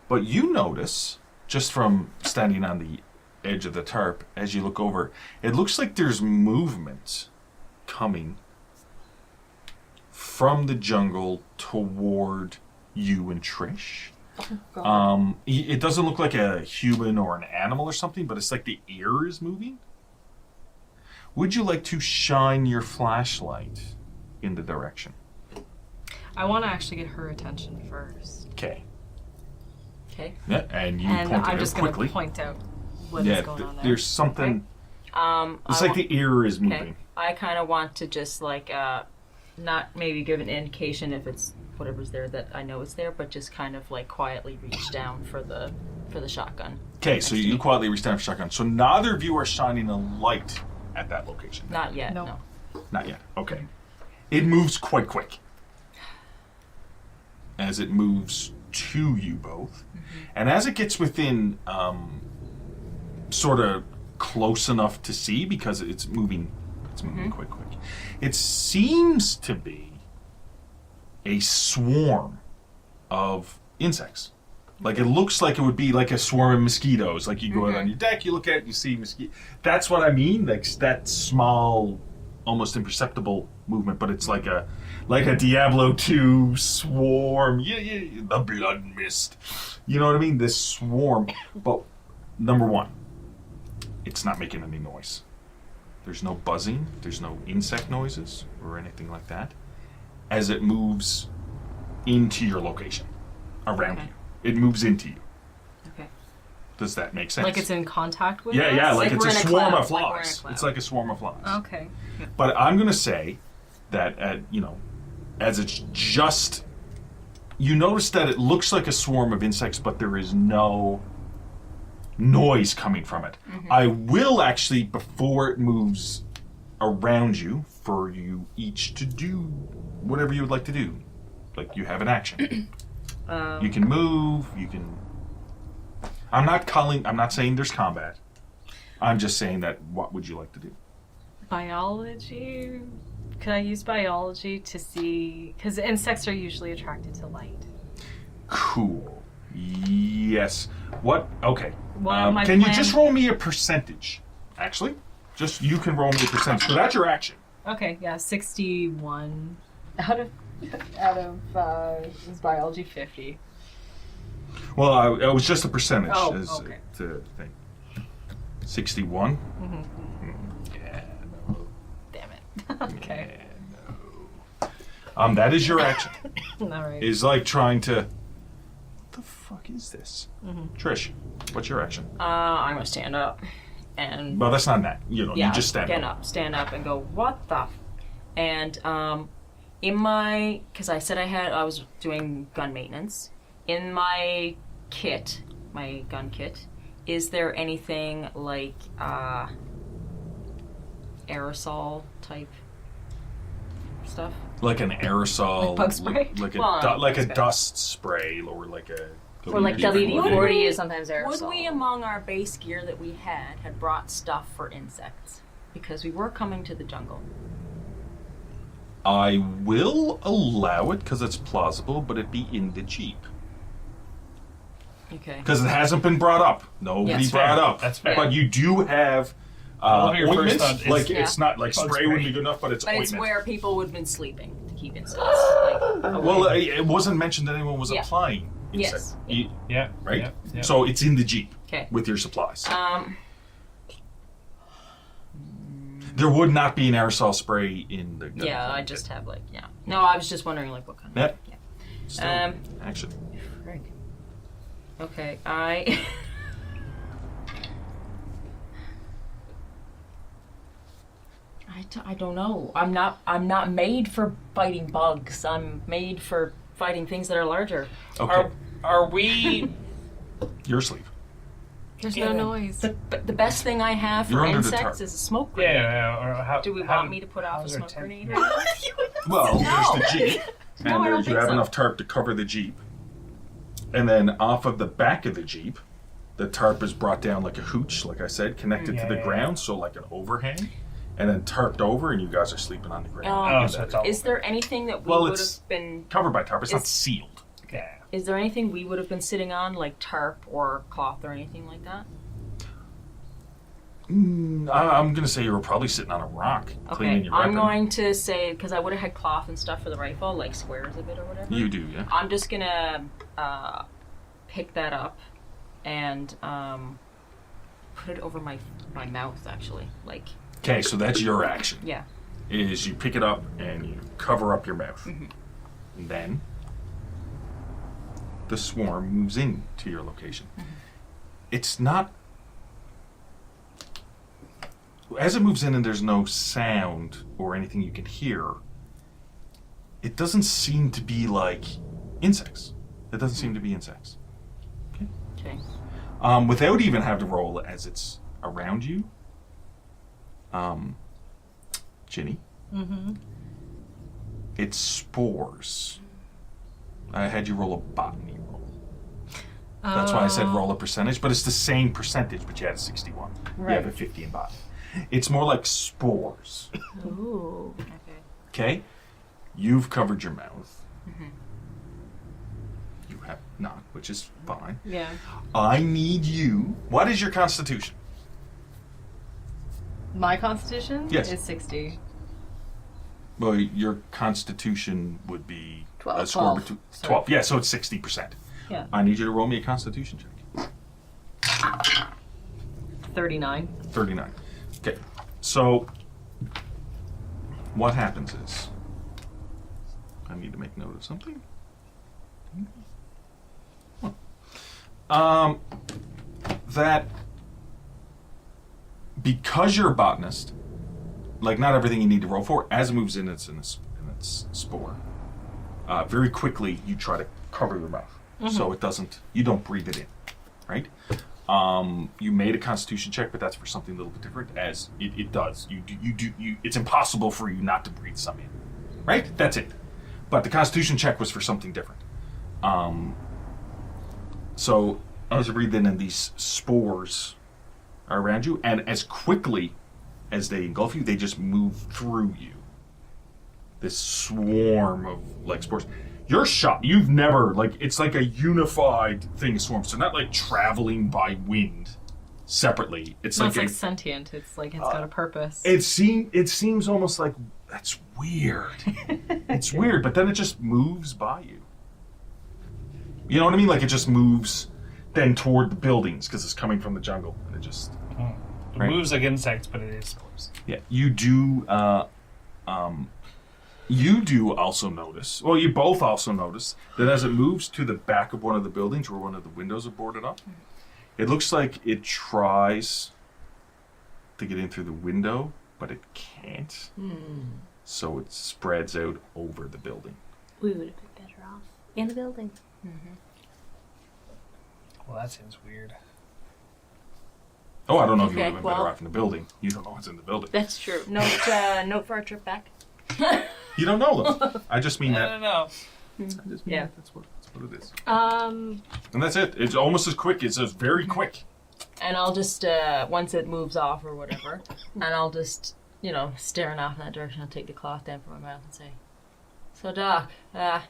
But you notice, just from standing on the edge of the tarp, as you look over, it looks like there's movement coming from the jungle toward you and Trish. It doesn't look like a human or an animal or something, but it's like the air is moving. Would you like to shine your flashlight in the direction? I want to actually get her attention first. Okay. Okay. Yeah, and you And point it I'm out just going quickly. to point out what is going on there. There's something. It's I like the air is moving. Okay. I kind of want to just not maybe give an indication if it's whatever's there that I know is there, but just kind of quietly reach down for the shotgun. Okay, so you quietly reach down for shotgun. So neither of you are shining a light at that location. Not yet. No. No. Not yet. Okay. It moves quite quick. As it moves to you both. And as it gets within sort of close enough to see, because it's moving quite quick. It seems to be a swarm of insects. Like, it looks like it would be like a swarm of mosquitoes. Like, you go out on your deck, you look at it, you see mosquito. That's what I mean. Like, that small, almost imperceptible movement, but it's like a Diablo 2 swarm. Yeah, the blood mist. You know what I mean? This swarm. But, number one, it's not making any noise. There's no buzzing. There's no insect noises or anything like that as it moves into your location, around you. It moves into you. Okay. Does that make sense? Like it's in contact with Yeah, us? yeah, like it's we're a in a swarm cloud, of like we're in a flies. cloud. It's like a swarm of flies. Okay. But I'm going to say that, as it's just... You notice that it looks like a swarm of insects, but there is no noise coming from it. I will actually, before it moves around you, for you each to do whatever you would like to do. Like, you have an action. You can move, you can... I'm not saying there's combat. I'm just saying that, what would you like to do? Biology? Could I use biology to see... Because insects are usually attracted to light. Cool. Yes. What? Okay. Well, my can you plan- just roll me a percentage? Actually, just you can roll me a percentage. So that's your action. Okay, yeah, 61. Out of is biology 50. Well, it was just a percentage. Oh, as, okay. To think. 61. Yeah. No. Damn it. Okay. Yeah, no. That is your action. All right. Is like trying to. What the fuck is this? Trish, what's your action? I'm gonna stand up, and Well, that's not that. You just stand stand up, and go, what the? And in my, because I said I was doing gun maintenance. In my kit, my gun kit, is there anything like aerosol type stuff? Like an aerosol, Like bug spray? like a Well, like a bug spray. dust spray, or like a. Or like WD-40 is sometimes aerosol. Would we, among our base gear that we had brought stuff for insects? Because we were coming to the jungle. I will allow it because it's plausible, but it'd be in the Jeep. Okay. Because it hasn't been brought up. Nobody That's brought fair. it up. That's fair. But you do have love your first ointment. thought is- Like, Yeah. it's not like Bug spray wouldn't spray. be good enough, but it's But ointment. it's where people would have been sleeping to keep insects. Like, Well, it wasn't mentioned that anyone was Yeah. applying Yes. insect. Yeah. Right? Yeah, yeah. So it's in the Jeep okay. with your supplies. Um, There would not be an aerosol spray in the... yeah, I just have like, yeah. No, I was just wondering like what kind of... Yep. Yeah. Still, action. Frig. Okay, I don't know. I'm not made for fighting bugs. I'm made for fighting things that are larger. Okay. Are we? You're asleep. There's Yeah. no noise. But the best thing I have You're for under the insects tarp. is a smoke Yeah. grenade. Or how, Do we how- want me to put off a how's our smoke tent- grenade? Well, there's the Jeep. And No, I don't there's, you think have so. enough tarp to cover the Jeep. And then off of the back of the Jeep, the tarp is brought down like a hooch, like I said, connected to the Yeah. ground, so like an overhang. And then tarped over, and you guys are sleeping on the ground. Oh, And so that's it's all- Is there anything that we Well, would it's- have been? covered by tarp. It's not It's- sealed. Yeah. Is there anything we would have been sitting on, like tarp or cloth or anything like that? I'm going to say you were probably sitting on a rock cleaning Okay, your I'm weapon. going to say, because I would have had cloth and stuff for the rifle, like squares of it or whatever. You do, yeah. I'm just gonna pick that up and put it over my mouth, actually. Like, Okay, so that's your action. yeah. Is you pick it up and you cover up your mouth. Mm-hmm. And then the swarm moves in to your location. Mm-hmm. It's not... As it moves in and there's no sound or anything you can hear, it doesn't seem to be like insects. It doesn't seem to be insects. Okay. Without even having to roll as it's around you, Ginny, it's spores. I had you roll a botany roll. That's why I said roll a percentage, but it's the same percentage, but you had a 61. You have a 50 in botany. It's more like spores. Ooh. Okay. Okay? You've covered your mouth. You have not, which is fine. Yeah. I need you. What is your constitution? My constitution Yes. is 60. Well, your constitution would be 12. a score 12. between Sorry. 12. Yeah, so it's 60%. Yeah. I need you to roll me a constitution check. 39. 39. Okay. So what happens is I need to make note of something. That because you're a botanist, like not everything you need to roll for, as it moves in its spore, very quickly you try to cover your mouth so it doesn't. You don't breathe it in, right? You made a Constitution check, but that's for something a little bit different. As it does, it's impossible for you not to breathe some in, right? That's it. But the Constitution check was for something different. So as you breathe in, and these spores are around you, and as quickly as they engulf you, they just move through you. This swarm of like spores. You're shot. You've never it's like a unified thing of swarms. So not like traveling by wind separately. It's No, like it's like sentient. It's like it's got a purpose. it seems almost like that's weird. It's weird, but then it just moves by you. You know what I mean? Like it just moves then toward the buildings because it's coming from the jungle, and it just It Right. moves like insects, but it is spores. yeah. You do. You do also notice. Well, you both also notice that as it moves to the back of one of the buildings where one of the windows are boarded up, it looks like it tries to get in through the window, but it can't. So it spreads out over the building. We would have been better off in the building. Well, that seems weird. Oh, I don't know if you would Okay, have been well- better off in the building. You don't know what's in the building. That's true. Note for our trip back. You don't know though. I just mean I that. don't know. I just mean Yeah. that's what it is. Um, And that's it. It's almost as quick. It's just very quick. And I'll just, once it moves off or whatever, and I'll just, staring off in that direction, I'll take the cloth down from my mouth and say, "So, Doc, I'm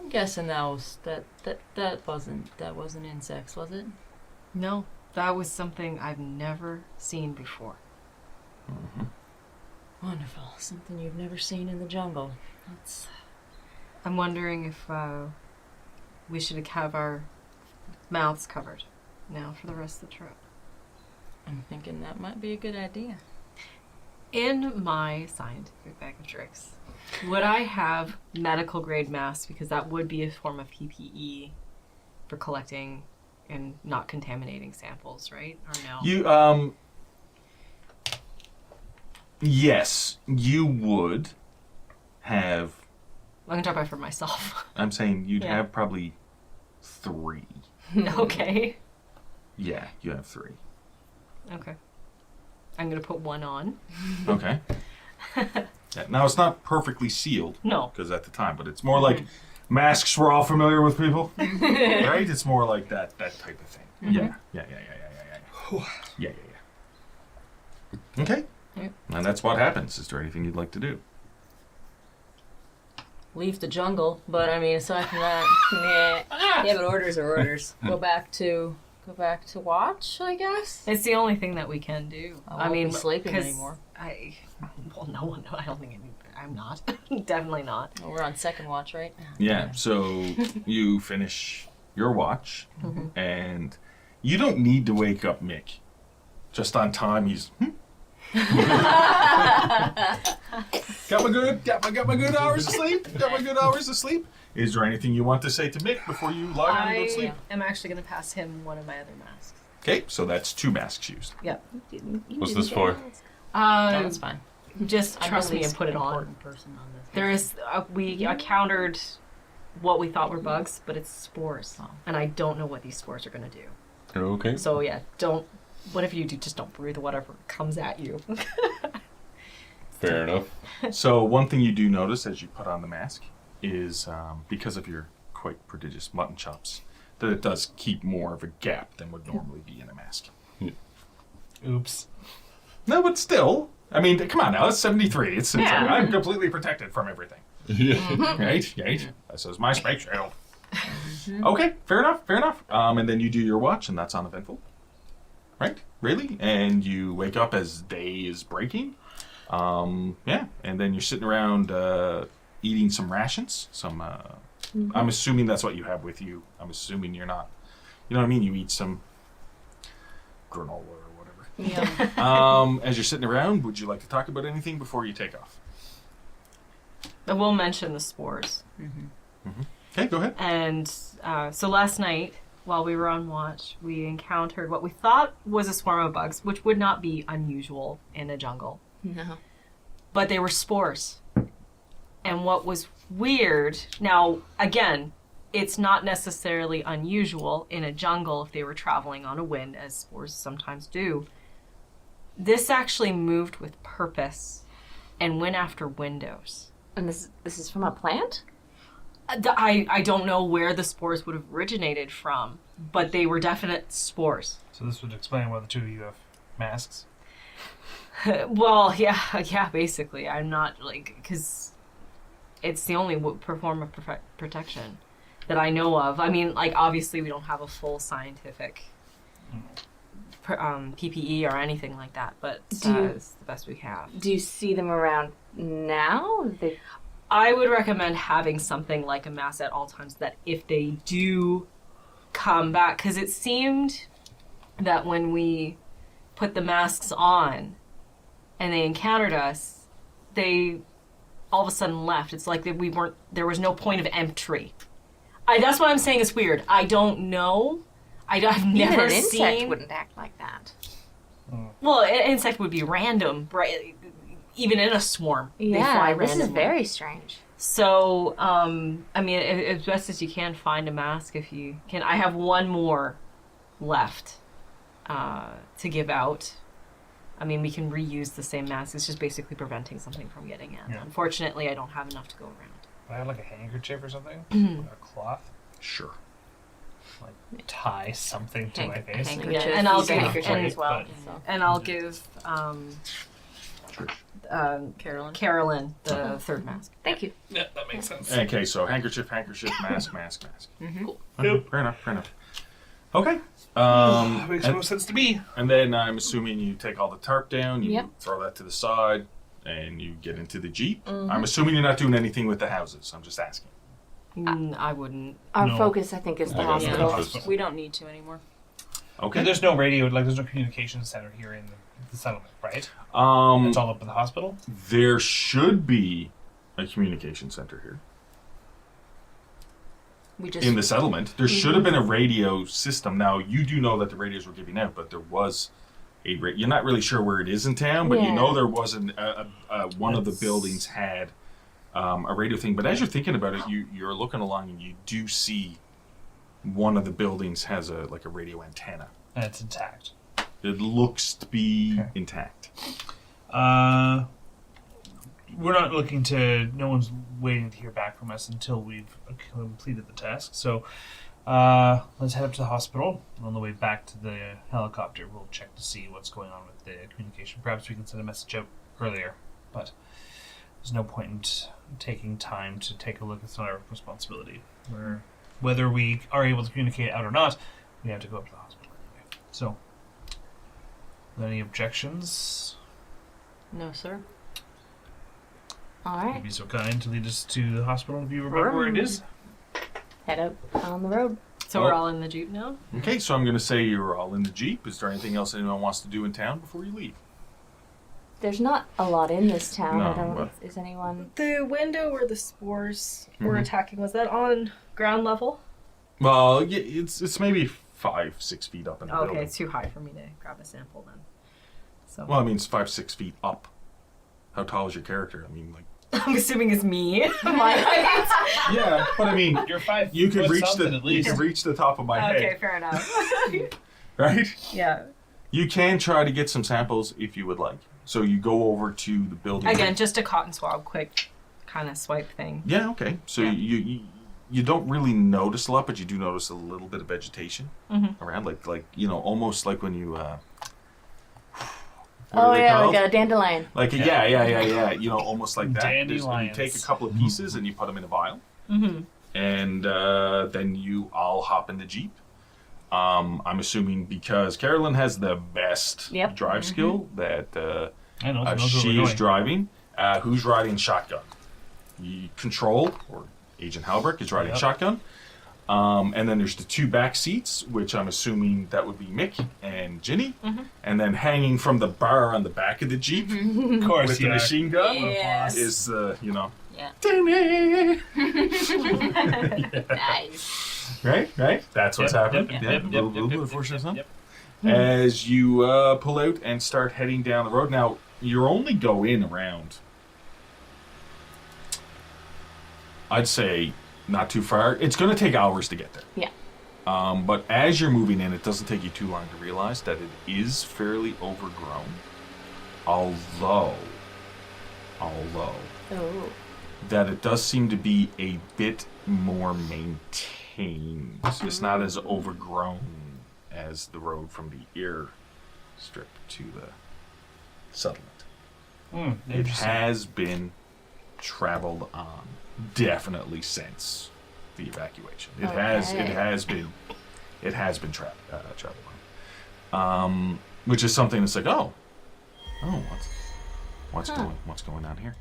guessing that wasn't insects, was it?" no, that was something I've never seen before. Wonderful. Something you've never seen in the jungle. I'm wondering if we should have our mouths covered now for the rest of the trip. I'm thinking that might be a good idea. In my scientific bag of tricks, would I have medical grade masks, because that would be a form of PPE for collecting and not contaminating samples, right? Or no? You yes, you would have. I'm gonna talk about it for myself. I'm saying you'd Yeah. have probably 3. Okay. Yeah, you have 3. Okay. I'm gonna put one on. Okay. Yeah, now it's not perfectly sealed No. because at the time, but it's more like masks we're all familiar with, people, right? It's more like that type of thing. Yeah. Yeah. Okay. Yep. And that's what happens. Is there anything you'd like to do? Leave the jungle, but I mean, aside from that, yeah, but orders are orders. Go back to watch, I guess. It's the only thing that we can do. I won't be sleeping 'cause anymore. No one. I don't think I'm not. Definitely not. Well, we're on second watch, right? Yeah. So you finish your watch, and you don't need to wake up Mick. Just on time, he's. Got my good hours of sleep. Got my good hours of sleep. Is there anything you want to say to Mick before you lie down and go to sleep? am actually gonna pass him one of my other masks. Okay, so that's 2 masks used. Yep. What's this for? No, that's fine. Just I'm trust the me and least put it on. important person on this. There is we countered what we thought were bugs, but it's spores, and I don't know what these spores are gonna do. Okay. So yeah, don't. Whatever you do, just don't breathe whatever comes at you. Fair enough. So one thing you do notice as you put on the mask is because of your quite prodigious mutton chops, that it does keep more of a gap than would normally be in a mask. Oops. No, but still, I mean, come on now, it's 73. It's Yeah. I'm completely protected from everything. Yeah. Right? This is my space shield. Okay, fair enough. And then you do your watch, and that's uneventful. Right? Really? And you wake up as day is breaking. And then you're sitting around eating some rations. I'm assuming that's what you have with you. I'm assuming you're not, you know what I mean? You eat some granola or whatever. Yeah. As you're sitting around, would you like to talk about anything before you take off? I will mention the spores. Okay, go ahead. And so last night, while we were on watch, we encountered what we thought was a swarm of bugs, which would not be unusual in a jungle. No. But they were spores. And what was weird, now, again, it's not necessarily unusual in a jungle if they were traveling on a wind, as spores sometimes do. This actually moved with purpose and went after windows. And this is from a plant? I don't know where the spores would have originated from, but they were definite spores. So this would explain why the two of you have masks. Well, yeah, basically. I'm not, because it's the only form of protection that I know of. I mean, obviously we don't have a full scientific PPE or anything like that, but it's the best we have. Do you see them around now? I would recommend having something like a mask at all times, that if they do come back, because it seemed that when we put the masks on and they encountered us, they all of a sudden left. It's like that there was no point of entry. That's what I'm saying is weird. I don't know. I've never Even an insect seen... wouldn't act like that. Well, an insect would be random, right? Even in a swarm. They fly Yeah, this randomly. is very strange. So, I mean, as best as you can, find a mask if you can. I have one more left to give out. I mean, we can reuse the same mask. It's just basically preventing something from getting in. Yeah. Unfortunately, I don't have enough to go around. I have like a handkerchief or something, a cloth, Sure. like tie something to my face. Handkerchief. Yeah, and I'll Use a give- handkerchief and- as well. but- So. And I'll give Carolyn the third mask. Thank you. Yeah, that makes sense. Okay, so handkerchief, mask. Cool. Okay, fair enough. Okay. Makes no sense to me. And then I'm assuming you take all the tarp down, you Yep. throw that to the side, and you get into the Jeep. I'm assuming you're not doing anything with the houses. I'm just asking. I wouldn't. Our No. focus, I think, is the I got hospital. hospital. We don't need to anymore. Okay. There's no radio, there's no communication center here in the settlement, right? It's all up at the hospital. There should be a communication center here We just in the settlement. There should have been a radio system. Now you do know that the radios were giving out, but there was a. You're not really sure where it is in town, but you Yeah. know there was one of the buildings had a radio thing. But as you're thinking about it, you're looking along and you do see one of the buildings has a radio antenna. And it's intact. It looks to be Okay. intact. We're not looking to. No one's waiting to hear back from us until we've completed the task. So let's head up to the hospital. On the way back to the helicopter, we'll check to see what's going on with the communication. Perhaps we can send a message out earlier, but there's no point in taking time to take a look. It's not our responsibility. Whether we are able to communicate out or not, we have to go up to the hospital anyway. So, any objections? No, sir. all You'd right. be so kind to lead us to the hospital if you remember where it is. Head out on the road. So we're all in the Jeep now? Okay, so I'm going to say you're all in the Jeep. Is there anything else anyone wants to do in town before you leave? There's not a lot in this town. No, I don't. but- Is anyone? The window where the spores were Mhm. attacking, was that on ground level? Well, yeah, it's maybe 5-6 feet up in the Okay, building. it's too high for me to grab a sample then. So Well, I mean, it's 5-6 feet up. How tall is your character? I mean, like. I'm assuming it's me. My height. Yeah, but I mean, You're 5 you could foot reach something the at least. top of my Okay, head, fair enough. right? Yeah. You can try to get some samples if you would like. So you go over to the building. Again, just a cotton swab, quick kind of swipe thing. Yeah. Okay. So Yeah. you don't really notice a lot, but you do notice a little bit of vegetation around, like almost like when you. What Oh are they yeah, called? like a dandelion. Like yeah. Almost like that. Dandelions. You take a couple of pieces and you put them in a vial. Mm-hmm. and then you all hop in the Jeep. I'm assuming because Carolyn has the best drive skill that she is driving. Who's riding shotgun? Control, or Agent Halbrecht, is riding shotgun. And then there's the 2 back seats, which I'm assuming that would be Mick and Ginny. And then hanging from the bar on the back of the Jeep Of course, with the machine gun is, Nice. Right? That's what's happening. Yep. A little bit of foreshadowing. As you pull out and start heading down the road. Now, you only go in around, I'd say, not too far. It's going to take hours to get there. Yeah. But as you're moving in, it doesn't take you too long to realize that it is fairly overgrown. Although, Oh. that it does seem to be a bit more maintained. It's not as overgrown as the road from the airstrip to the settlement. It has been traveled on, definitely since the evacuation. It has been traveled on, which is something that's like, what's going on here?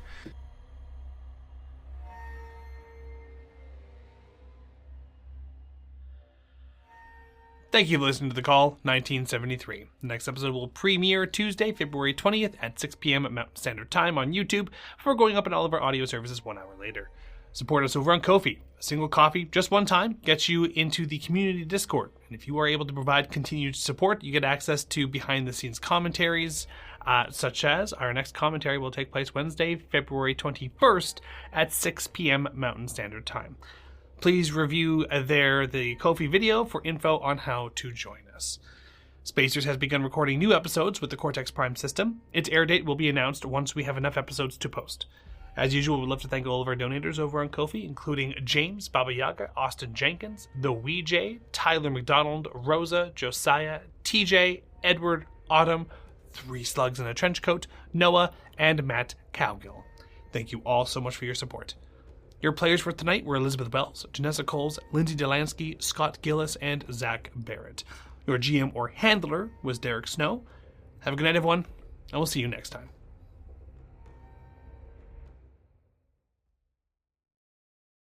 Thank you for listening to The Call 1973. The next episode will premiere Tuesday, February 20th at 6 p.m. at Mountain Standard Time on YouTube before going up on all of our audio services 1 hour later. Support us over on Ko-fi. A single coffee, just one time, gets you into the community Discord. And if you are able to provide continued support, you get access to behind-the-scenes commentaries, such as our next commentary will take place Wednesday, February 21st at 6 p.m. Mountain Standard Time. Please review the Ko-fi video for info on how to join us. Spacers has begun recording new episodes with the Cortex Prime system. Its air date will be announced once we have enough episodes to post. As usual, we'd love to thank all of our donators over on Ko-fi, including James, Baba Yaga, Austin Jenkins, The Weejay, Tyler McDonald, Rosa, Josiah, TJ, Edward, Autumn, 3 Slugs in a Trench Coat, Noah, and Matt Cowgill. Thank you all so much for your support. Your players for tonight were Elizabeth Wells, Janessa Coles, Lindsay Delansky, Scott Gillis, and Zach Barrett. Your GM or handler was Derek Snow. Have a good night, everyone, and we'll see you next time.